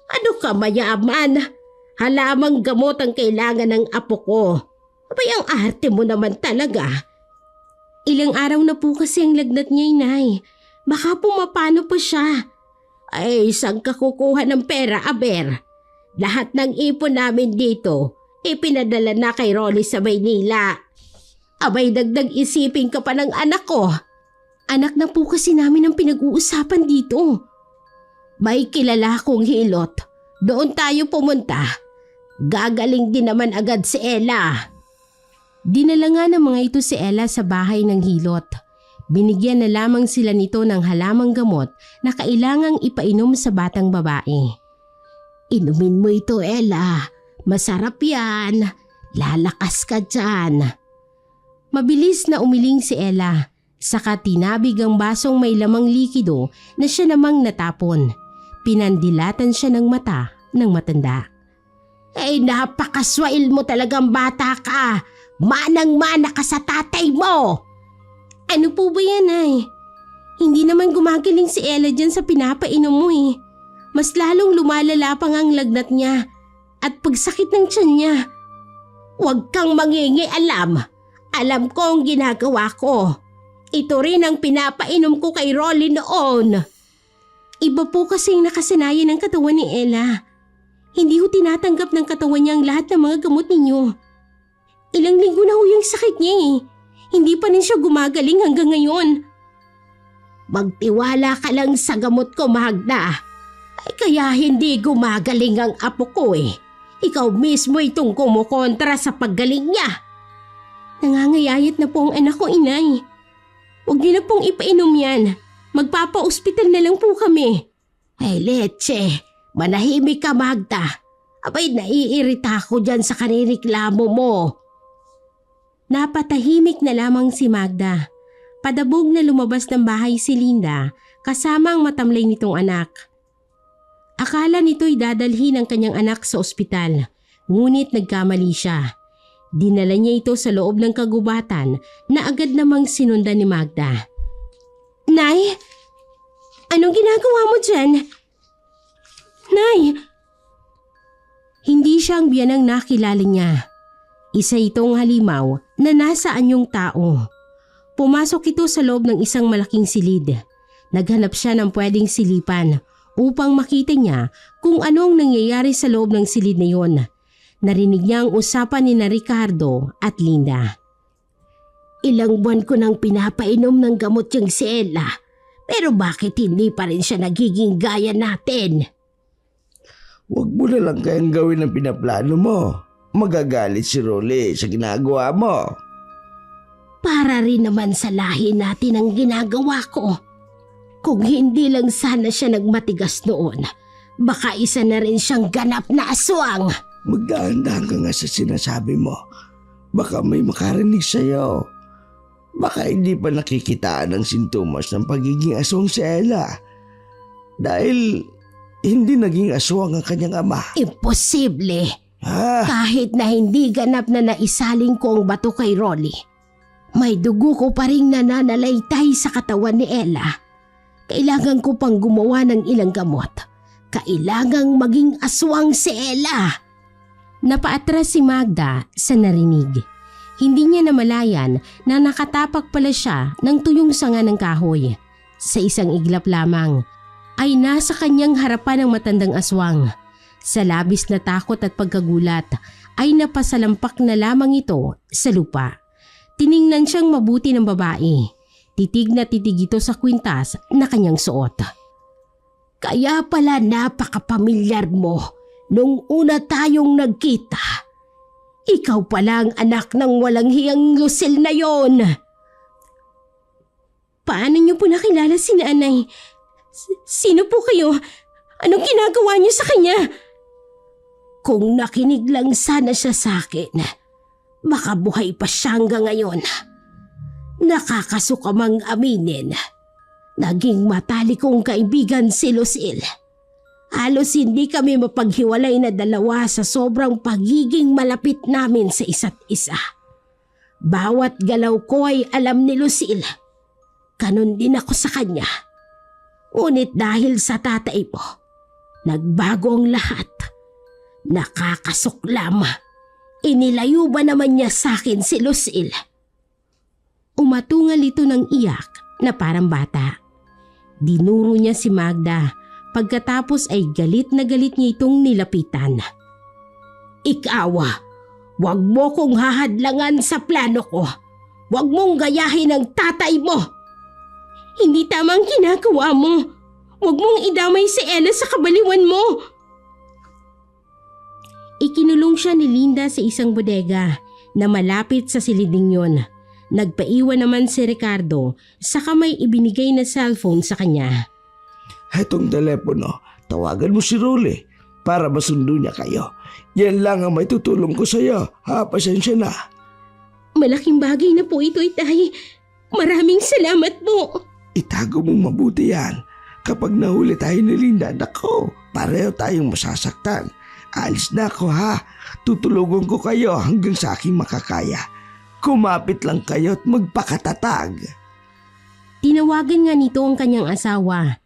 Ano ka mayaman? Halamang gamot ang kailangan ng apo ko. Abay ang arte mo naman talaga. Ilang araw na po kasi ang lagnat niya, Inay. Baka pumapano pa siya. Ay, saan ka kukuha ng pera, Aber? Lahat ng ipon namin dito, ipinadala na kay Rolly sa Maynila. Abay, dagdag isipin ka pa ng anak ko. Anak na po kasi namin ang pinag-uusapan dito. May kilala kong hilot. Doon tayo pumunta. Gagaling din naman agad si Ella. Dinala nga ng mga ito si Ella sa bahay ng hilot. Binigyan na lamang sila nito ng halamang gamot na kailangang ipainom sa batang babae. Inumin mo ito, Ella. Masarap yan. Lalakas ka dyan. Mabilis na umiling si Ella. Saka tinabig ang basong may lamang likido na siya namang natapon. Pinandilatan siya ng mata ng matanda. Ay, napakaswail mo talagang bata ka. Manang-mana ka sa tatay mo. Ano po ba yan, Ay? Hindi naman gumagaling si Ella dyan sa pinapainom mo eh. Mas lalong lumalala pa nga ang lagnat niya at pagsakit ng tiyan niya. Huwag kang mangingialam. Alam ko ang ginagawa ko. Ito rin ang pinapainom ko kay Rolly noon. Iba po kasing nakasanayan ng katawan ni Ella. Hindi ho tinatanggap ng katawan niya ang lahat ng mga gamot ninyo. Ilang linggo na ho yung sakit niya eh. Hindi pa rin siya gumagaling hanggang ngayon. Magtiwala ka lang sa gamot ko, Magda. Ay kaya hindi gumagaling ang apo ko eh. Ikaw mismo itong kumukontra sa paggaling niya. Nangangayayat na po ang anak ko, Inay. Huwag niyo na pong ipainom yan. Magpapa-ospital na lang po kami. Ay leche, manahimik ka, Magda. Abay, naiirita ako dyan sa kanireklamo mo. Napatahimik na lamang si Magda. Padabog na lumabas ng bahay si Linda kasama ang matamlay nitong anak. Akala nito'y dadalhin ang kanyang anak sa ospital, ngunit nagkamali siya. Dinala niya ito sa loob ng kagubatan na agad namang sinundan ni Magda. Nay, anong ginagawa mo dyan? Nay! Hindi siya ang biyanang nakilala niya. Isa itong halimaw na nasa anyong tao. Pumasok ito sa loob ng isang malaking silid. Naghanap siya ng pwedeng silipan upang makita niya kung anong nangyayari sa loob ng silid na yon. Narinig niya ang usapan ni Ricardo at Linda. Ilang buwan ko nang pinapainom ng gamot yung si Ella, pero bakit hindi pa rin siya nagiging gaya natin? Huwag mo na lang kayang gawin ang pinaplano mo. Magagalit si Rolly sa ginagawa mo. Para rin naman sa lahi natin ang ginagawa ko. Kung hindi lang sana siya nagmatigas noon, baka isa na rin siyang ganap na aswang. Magdahan-dahan ka nga sa sinasabi mo. Baka may makarinig sa'yo. Baka hindi pa nakikitaan ang sintomas ng pagiging aswang si Ella. Dahil hindi naging aswang ang kanyang ama. Imposible. Ha? Kahit na hindi ganap na naisaling ko ang bato kay Rolly, may dugo ko pa rin nananalaytay sa katawan ni Ella. Kailangan ko pang gumawa ng ilang gamot. Kailangang maging aswang si Ella. Napaatras si Magda sa narinig. Hindi niya namalayan na nakatapak pala siya ng tuyong sanga ng kahoy. Sa isang iglap lamang ay nasa kanyang harapan ang matandang aswang. Sa labis na takot at pagkagulat ay napasalampak na lamang ito sa lupa. Tiningnan siyang mabuti ng babae. Titig na titig ito sa kwintas na kanyang suot. Kaya pala napakapamilyar mo nung una tayong nagkita. Ikaw pala ang anak ng walang hiyang Lucille na yon. Paano niyo po nakilala si nanay? Sino po kayo? Anong ginagawa niyo sa kanya? Kung nakinig lang sana siya sa akin, makabuhay pa siya hanggang ngayon. Nakakasuka mang aminin. Naging matalik kong kaibigan si Lucille. Halos hindi kami mapaghiwalay na dalawa sa sobrang pagiging malapit namin sa isa't isa. Bawat galaw ko ay alam ni Lucille. Ganon din ako sa kanya. Ngunit dahil sa tatay mo, nagbago ang lahat. Nakakasuklam. Inilayo ba naman niya sa akin si Lucille? Umatungal ito ng iyak na parang bata. Dinuro niya si Magda. Pagkatapos ay galit na galit niya itong nilapitan. Ikaw, wag mo kong hahadlangan sa plano ko. Wag mong gayahin ang tatay mo. Hindi tama ang ginagawa mo. Huwag mong idamay si Ella sa kabaliwan mo. Ikinulong siya ni Linda sa isang bodega na malapit sa siliding yon. Nagpaiwan naman si Ricardo sa kamay ibinigay na cellphone sa kanya. Hetong telepono, tawagan mo si Rolly para masundo niya kayo. Yan lang ang may tutulong ko sa'yo. Pasensya na. Malaking bagay na po ito, Itay. Maraming salamat po. Itago mong mabuti yan. Kapag nahuli tayo ni Linda, nako, pareho tayong masasaktan. Alis na ako ha. Tutulungan ko kayo hanggang sa aking makakaya. Kumapit lang kayo at magpakatatag. Tinawagan nga nito ang kanyang asawa.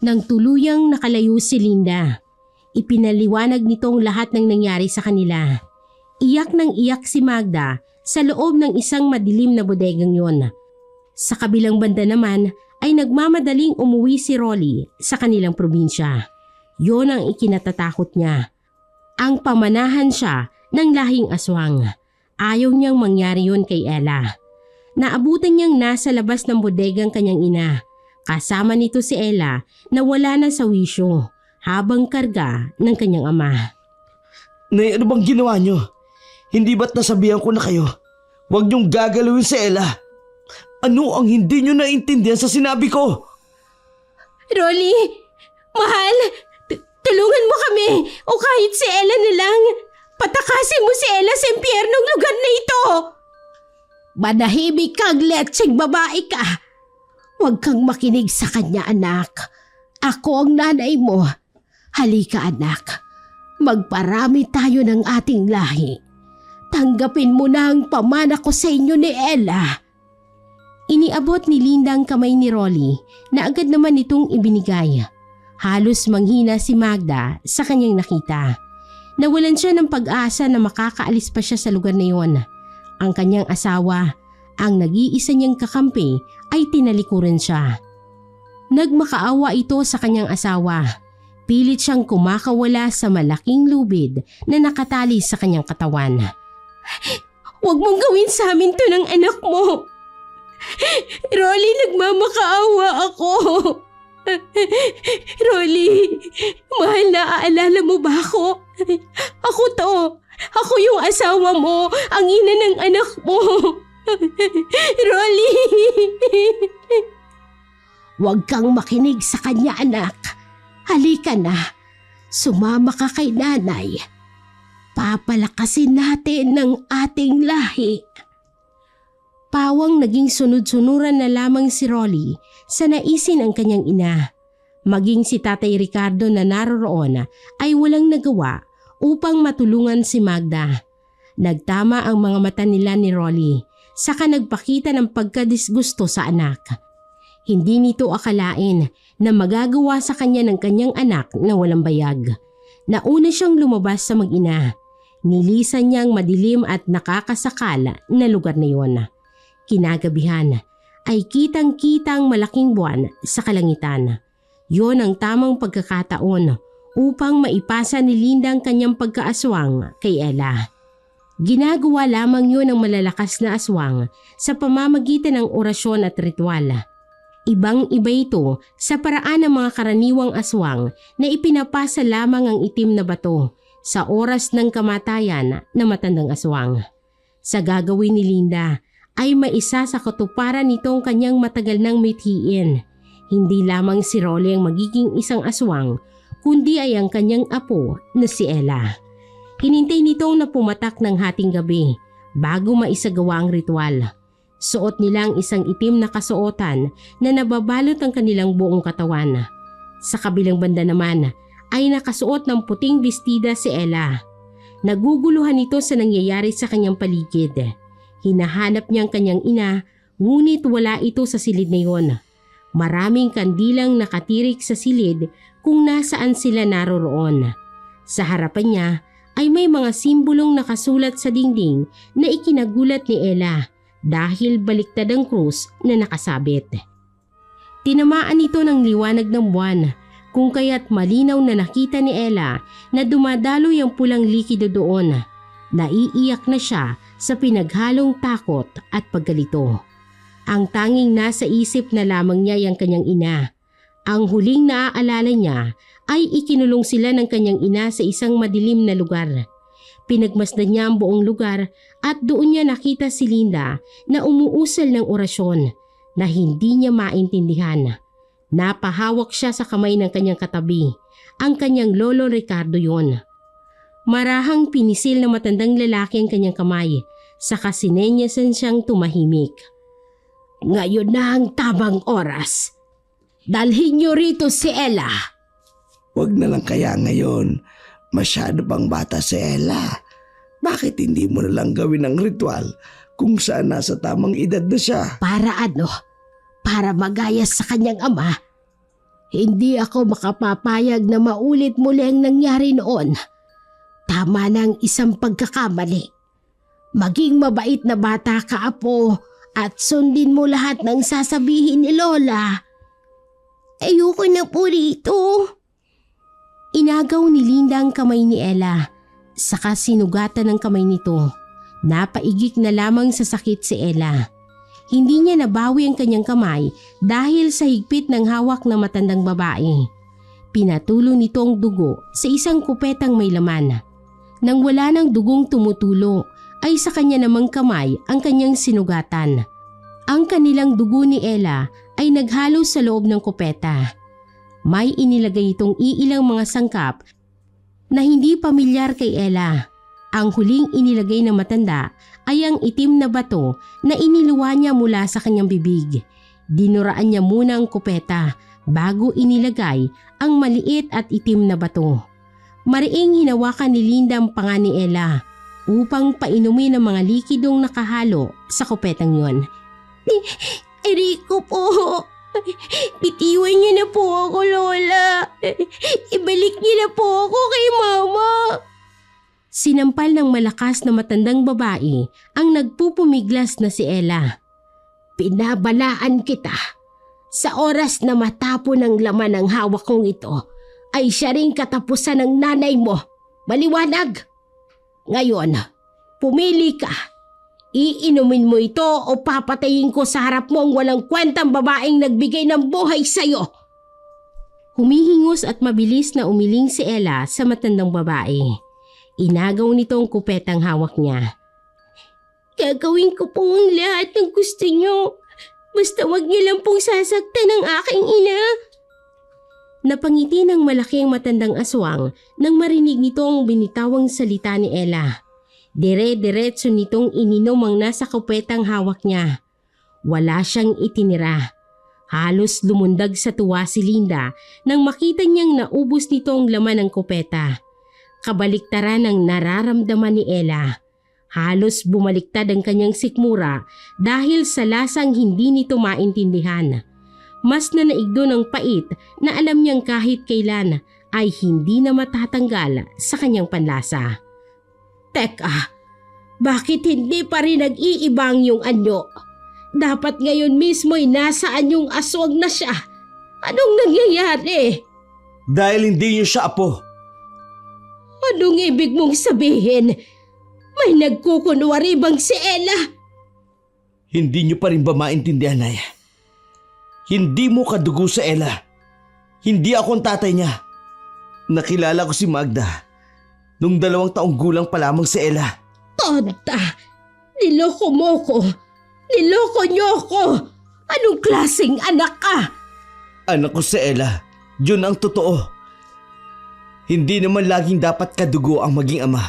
Nang tuluyang nakalayo si Linda, ipinaliwanag nitong lahat ng nangyari sa kanila. Iyak ng iyak si Magda sa loob ng isang madilim na bodegang yon. Sa kabilang banda naman ay nagmamadaling umuwi si Rolly sa kanilang probinsya. Yon ang ikinatatakot niya. Ang pamanahan siya ng lahing aswang. Ayaw niyang mangyari yon kay Ella. Naabutan niyang nasa labas ng bodegang kanyang ina. Kasama nito si Ella na wala na sa wisyo habang karga ng kanyang ama. Nay, ano bang ginawa niyo? Hindi ba't nasabihan ko na kayo? Huwag niyong gagalawin si Ella. Ano ang hindi niyo naintindihan sa sinabi ko? Rolly, mahal, tulungan mo kami o kahit si Ella na lang. Patakasin mo si Ella sa impyernong lugar na ito. Manahimik kang letseng babae ka. Huwag kang makinig sa kanya, anak. Ako ang nanay mo. Halika, anak. Magparami tayo ng ating lahi. Tanggapin mo na ang pamana ko sa inyo ni Ella. Iniabot ni Linda ang kamay ni Rolly na agad naman itong ibinigay. Halos manghina si Magda sa kanyang nakita. Nawalan siya ng pag-asa na makakaalis pa siya sa lugar na iyon. Ang kanyang asawa, ang nag-iisa niyang kakampi, ay tinalikuran siya. Nagmakaawa ito sa kanyang asawa. Pilit siyang kumakawala sa malaking lubid na nakatali sa kanyang katawan. Huwag mong gawin sa amin to ng anak mo. Rolly, nagmamakaawa ako. Rolly, mahal, naaalala mo ba ako? Ako to. Ako yung asawa mo, ang ina ng anak mo. Rolly! Huwag kang makinig sa kanya, anak. Halika na. Sumama ka kay nanay. Papalakasin natin ng ating lahi. Pawang naging sunod-sunuran na lamang si Rolly sa naisin ang kanyang ina. Maging si Tatay Ricardo na naroroon ay walang nagawa upang matulungan si Magda. Nagtama ang mga mata nila ni Rolly, saka nagpakita ng pagkadisgusto sa anak. Hindi nito akalain na magagawa sa kanya ng kanyang anak na walang bayag. Nauna siyang lumabas sa mag-ina. Nilisan niyang madilim at nakakasakal na lugar na yon. Kinagabihan ay kitang-kitang malaking buwan sa kalangitan. Yon ang tamang pagkakataon upang maipasa ni Linda ang kanyang pagkaaswang kay Ella. Ginagawa lamang yun ng malalakas na aswang sa pamamagitan ng orasyon at ritual. Ibang-iba ito sa paraan ng mga karaniwang aswang na ipinapasa lamang ang itim na bato sa oras ng kamatayan na matandang aswang. Sa gagawin ni Linda ay maisa sa katuparan nitong kanyang matagal nang mithiin. Hindi lamang si Rolly ang magiging isang aswang, kundi ay ang kanyang apo na si Ella. Hinintay nitong na pumatak ng hating gabi bago maisagawa ang ritual. Suot nila ang isang itim na kasuotan na nababalot ang kanilang buong katawan. Sa kabilang banda naman ay nakasuot ng puting bestida si Ella. Naguguluhan ito sa nangyayari sa kanyang paligid. Hinahanap niya ang kanyang ina, ngunit wala ito sa silid na iyon. Maraming kandilang nakatirik sa silid kung nasaan sila naroroon. Sa harapan niya ay may mga simbolong nakasulat sa dingding na ikinagulat ni Ella dahil baliktad ang krus na nakasabit. Tinamaan ito ng liwanag ng buwan, kung kaya't malinaw na nakita ni Ella na dumadaloy ang pulang likido doon. Naiiyak na siya sa pinaghalong takot at paggalito. Ang tanging nasa isip na lamang niya ay ang kanyang ina. Ang huling naaalala niya ay ikinulong sila ng kanyang ina sa isang madilim na lugar. Pinagmasdan niya ang buong lugar at doon niya nakita si Linda na umuusal ng orasyon na hindi niya maintindihan. Napahawak siya sa kamay ng kanyang katabi. Ang kanyang lolo Ricardo yon. Marahang pinisil na matandang lalaki ang kanyang kamay, saka sinenyasan siyang tumahimik. Ngayon na ang tamang oras. Dalhin niyo rito si Ella. Huwag na lang kaya ngayon. Masyado pang bata si Ella. Bakit hindi mo na lang gawin ang ritual kung saan nasa tamang edad na siya? Para ano? Para magaya sa kanyang ama. Hindi ako makapapayag na maulit muli ang nangyari noon. Tama na ang isang pagkakamali. Maging mabait na bata ka, apo, at sundin mo lahat ng sasabihin ni Lola. Ayoko na po rito. Inagaw ni Linda ang kamay ni Ella, saka sinugatan ang kamay nito. Napaigik na lamang sa sakit si Ella. Hindi niya nabawi ang kanyang kamay dahil sa higpit ng hawak ng matandang babae. Pinatulo nito ang dugo sa isang kupetang may laman. Nang wala ng dugong tumutulo, ay sa kanya namang kamay ang kanyang sinugatan. Ang kanilang dugo ni Ella ay naghalo sa loob ng kupeta. May inilagay itong iilang mga sangkap na hindi pamilyar kay Ella. Ang huling inilagay ng matanda ay ang itim na bato na iniluwa niya mula sa kanyang bibig. Dinuraan niya muna ang kupeta bago inilagay ang maliit at itim na bato. Mariing hinawakan ni Linda ang panga ni Ella upang painumin ang mga likidong nakahalo sa kupetang yon. Eriko po! Bitiwan niyo na po ako, Lola. Ibalik niyo na po ako kay Mama. Sinampal ng malakas na matandang babae ang nagpupumiglas na si Ella. Pinabalaan kita. Sa oras na matapon ang laman ng hawak kong ito, ay siya ring katapusan ng nanay mo. Maliwanag. Ngayon, pumili ka. Iinumin mo ito o papatayin ko sa harap mo ang walang kwentang babaeng nagbigay ng buhay sa'yo. Humihingos at mabilis na umiling si Ella sa matandang babae. Inagaw nito ang kupetang hawak niya. Gagawin ko po ang lahat ng gusto niyo. Basta wag niyo lang pong sasaktan ang aking ina. Napangiti ng malaki ang matandang aswang nang marinig nito ang binitawang salita ni Ella. Dire-diretso nitong ininom ang nasa kupetang hawak niya. Wala siyang itinira. Halos lumundag sa tuwa si Linda nang makita niyang naubos nito ang laman ng kupeta. Kabaliktaran ang nararamdaman ni Ella. Halos bumaliktad ang kanyang sikmura dahil sa lasang hindi nito maintindihan. Mas nanaig doon ang pait na alam niyang kahit kailan ay hindi na matatanggal sa kanyang panlasa. Teka, bakit hindi pa rin nag-iibang yung anyo? Dapat ngayon mismo'y nasa anyong aswang na siya. Anong nangyayari? Dahil hindi niyo siya apo. Anong ibig mong sabihin? May nagkukunwari bang si Ella? Hindi niyo pa rin ba maintindihan, Nay? Hindi mo kadugo sa Ella. Hindi ako ang tatay niya. Nakilala ko si Magda nung 2 taong gulang pa lamang si Ella. Tonta! Niloko mo ko! Niloko niyo ko! Anong klaseng anak ka? Anak ko si Ella. Yun ang totoo. Hindi naman laging dapat kadugo ang maging ama.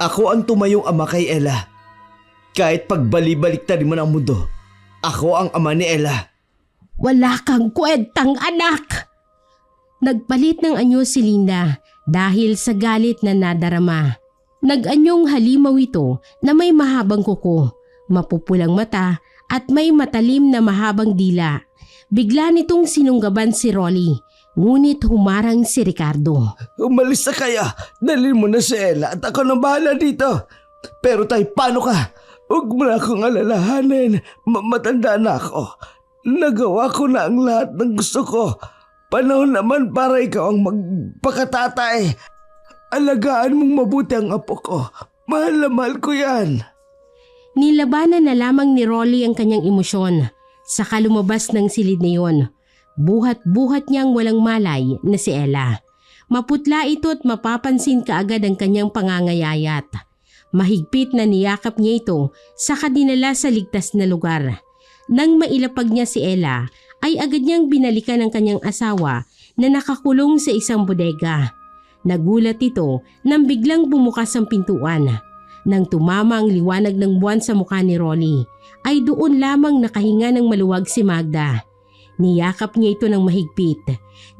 Ako ang tumayong ama kay Ella. Kahit pagbali-baliktarin mo ng mundo, ako ang ama ni Ella. Wala kang kwentang anak! Nagpalit ng anyo si Linda dahil sa galit na nadarama. Nag-anyong halimaw ito na may mahabang kuko, mapupulang mata at may matalim na mahabang dila. Bigla nitong sinunggaban si Rolly, ngunit humarang si Ricardo. Umalis na kaya. Dalhin mo na si Ella at ako na bahala dito. Pero tay, paano ka? Huwag mo na akong alalahanin. Matanda na ako. Nagawa ko na ang lahat ng gusto ko. Panahon naman para ikaw ang magpakatatay. Alagaan mong mabuti ang apo ko. Mahal na mahal ko yan. Nilabanan na lamang ni Rolly ang kanyang emosyon. Saka lumabas ng silid na yon. Buhat-buhat niyang walang malay na si Ella. Maputla ito at mapapansin kaagad ang kanyang pangangayayat. Mahigpit na niyakap niya ito saka dinala sa ligtas na lugar. Nang mailapag niya si Ella, ay agad niyang binalikan ang kanyang asawa na nakakulong sa isang bodega. Nagulat ito nang biglang bumukas ang pintuan. Nang tumama ang liwanag ng buwan sa mukha ni Rolly, ay doon lamang nakahinga ng maluwag si Magda. Niyakap niya ito ng mahigpit.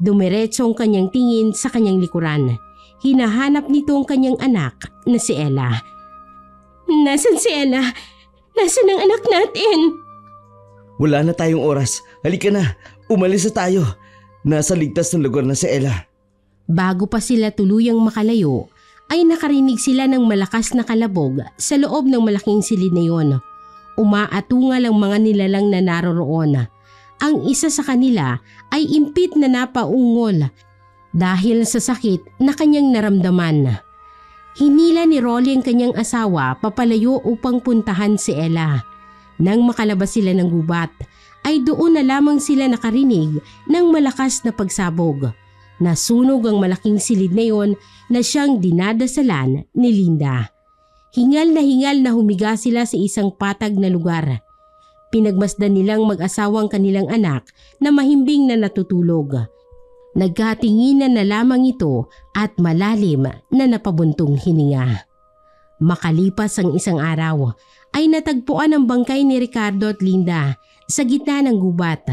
Dumiretso ang kanyang tingin sa kanyang likuran. Hinahanap nito ang kanyang anak na si Ella. Nasaan si Ella? Nasaan ang anak natin? Wala na tayong oras. Halika na. Umalis na tayo. Nasa ligtas ng lugar na si Ella. Bago pa sila tuluyang makalayo, ay nakarinig sila ng malakas na kalabog sa loob ng malaking silid na yon. Umaatungal ang mga nilalang na naroroon. Ang isa sa kanila ay impit na napaungol dahil sa sakit na kanyang naramdaman. Hinila ni Rolly ang kanyang asawa papalayo upang puntahan si Ella. Nang makalabas sila ng gubat, ay doon na lamang sila nakarinig ng malakas na pagsabog. Nasunog ang malaking silid na yon na siyang dinadasalan ni Linda. Hingal na humiga sila sa isang patag na lugar. Pinagmasdan nilang mag-asawang kanilang anak na mahimbing na natutulog. Nagkatinginan na lamang ito at malalim na napabuntong hininga. Makalipas ang isang araw, ay natagpuan ang bangkay ni Ricardo at Linda sa gitna ng gubat.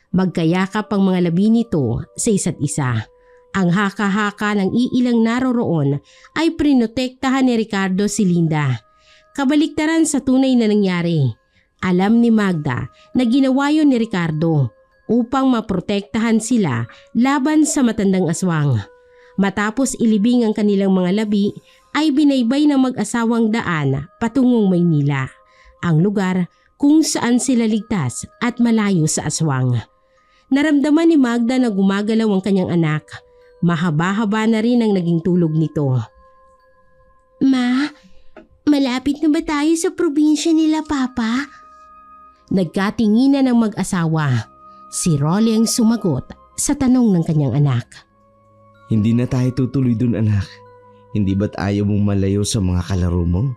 Magkayakap ang mga labi nito sa isa't isa. Ang haka-haka ng iilang naroroon ay prinotektahan ni Ricardo si Linda. Kabaliktaran sa tunay na nangyari. Alam ni Magda na ginawa yun ni Ricardo upang maprotektahan sila laban sa matandang aswang. Matapos ilibing ang kanilang mga labi, ay binaybay ng mag-asawang daan patungong Maynila, ang lugar kung saan sila ligtas at malayo sa aswang. Naramdaman ni Magda na gumagalaw ang kanyang anak. Mahaba-haba na rin ang naging tulog nito. Ma, malapit na ba tayo sa probinsya nila, Papa? Nagkatinginan ng mag-asawa. Si Rolly ang sumagot sa tanong ng kanyang anak. Hindi na tayo tutuloy dun, anak. Hindi ba't ayaw mong malayo sa mga kalaro mo?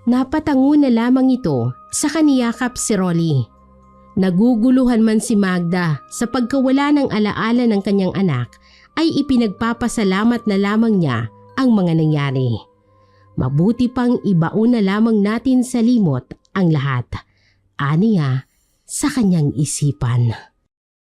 Napatango na lamang ito sa kaniyakap si Rolly. Naguguluhan man si Magda sa pagkawala ng alaala ng kanyang anak, ay ipinagpapasalamat na lamang niya ang mga nangyari. Mabuti pang ibaon na lamang natin sa limot ang lahat. Aniya sa kanyang isipan.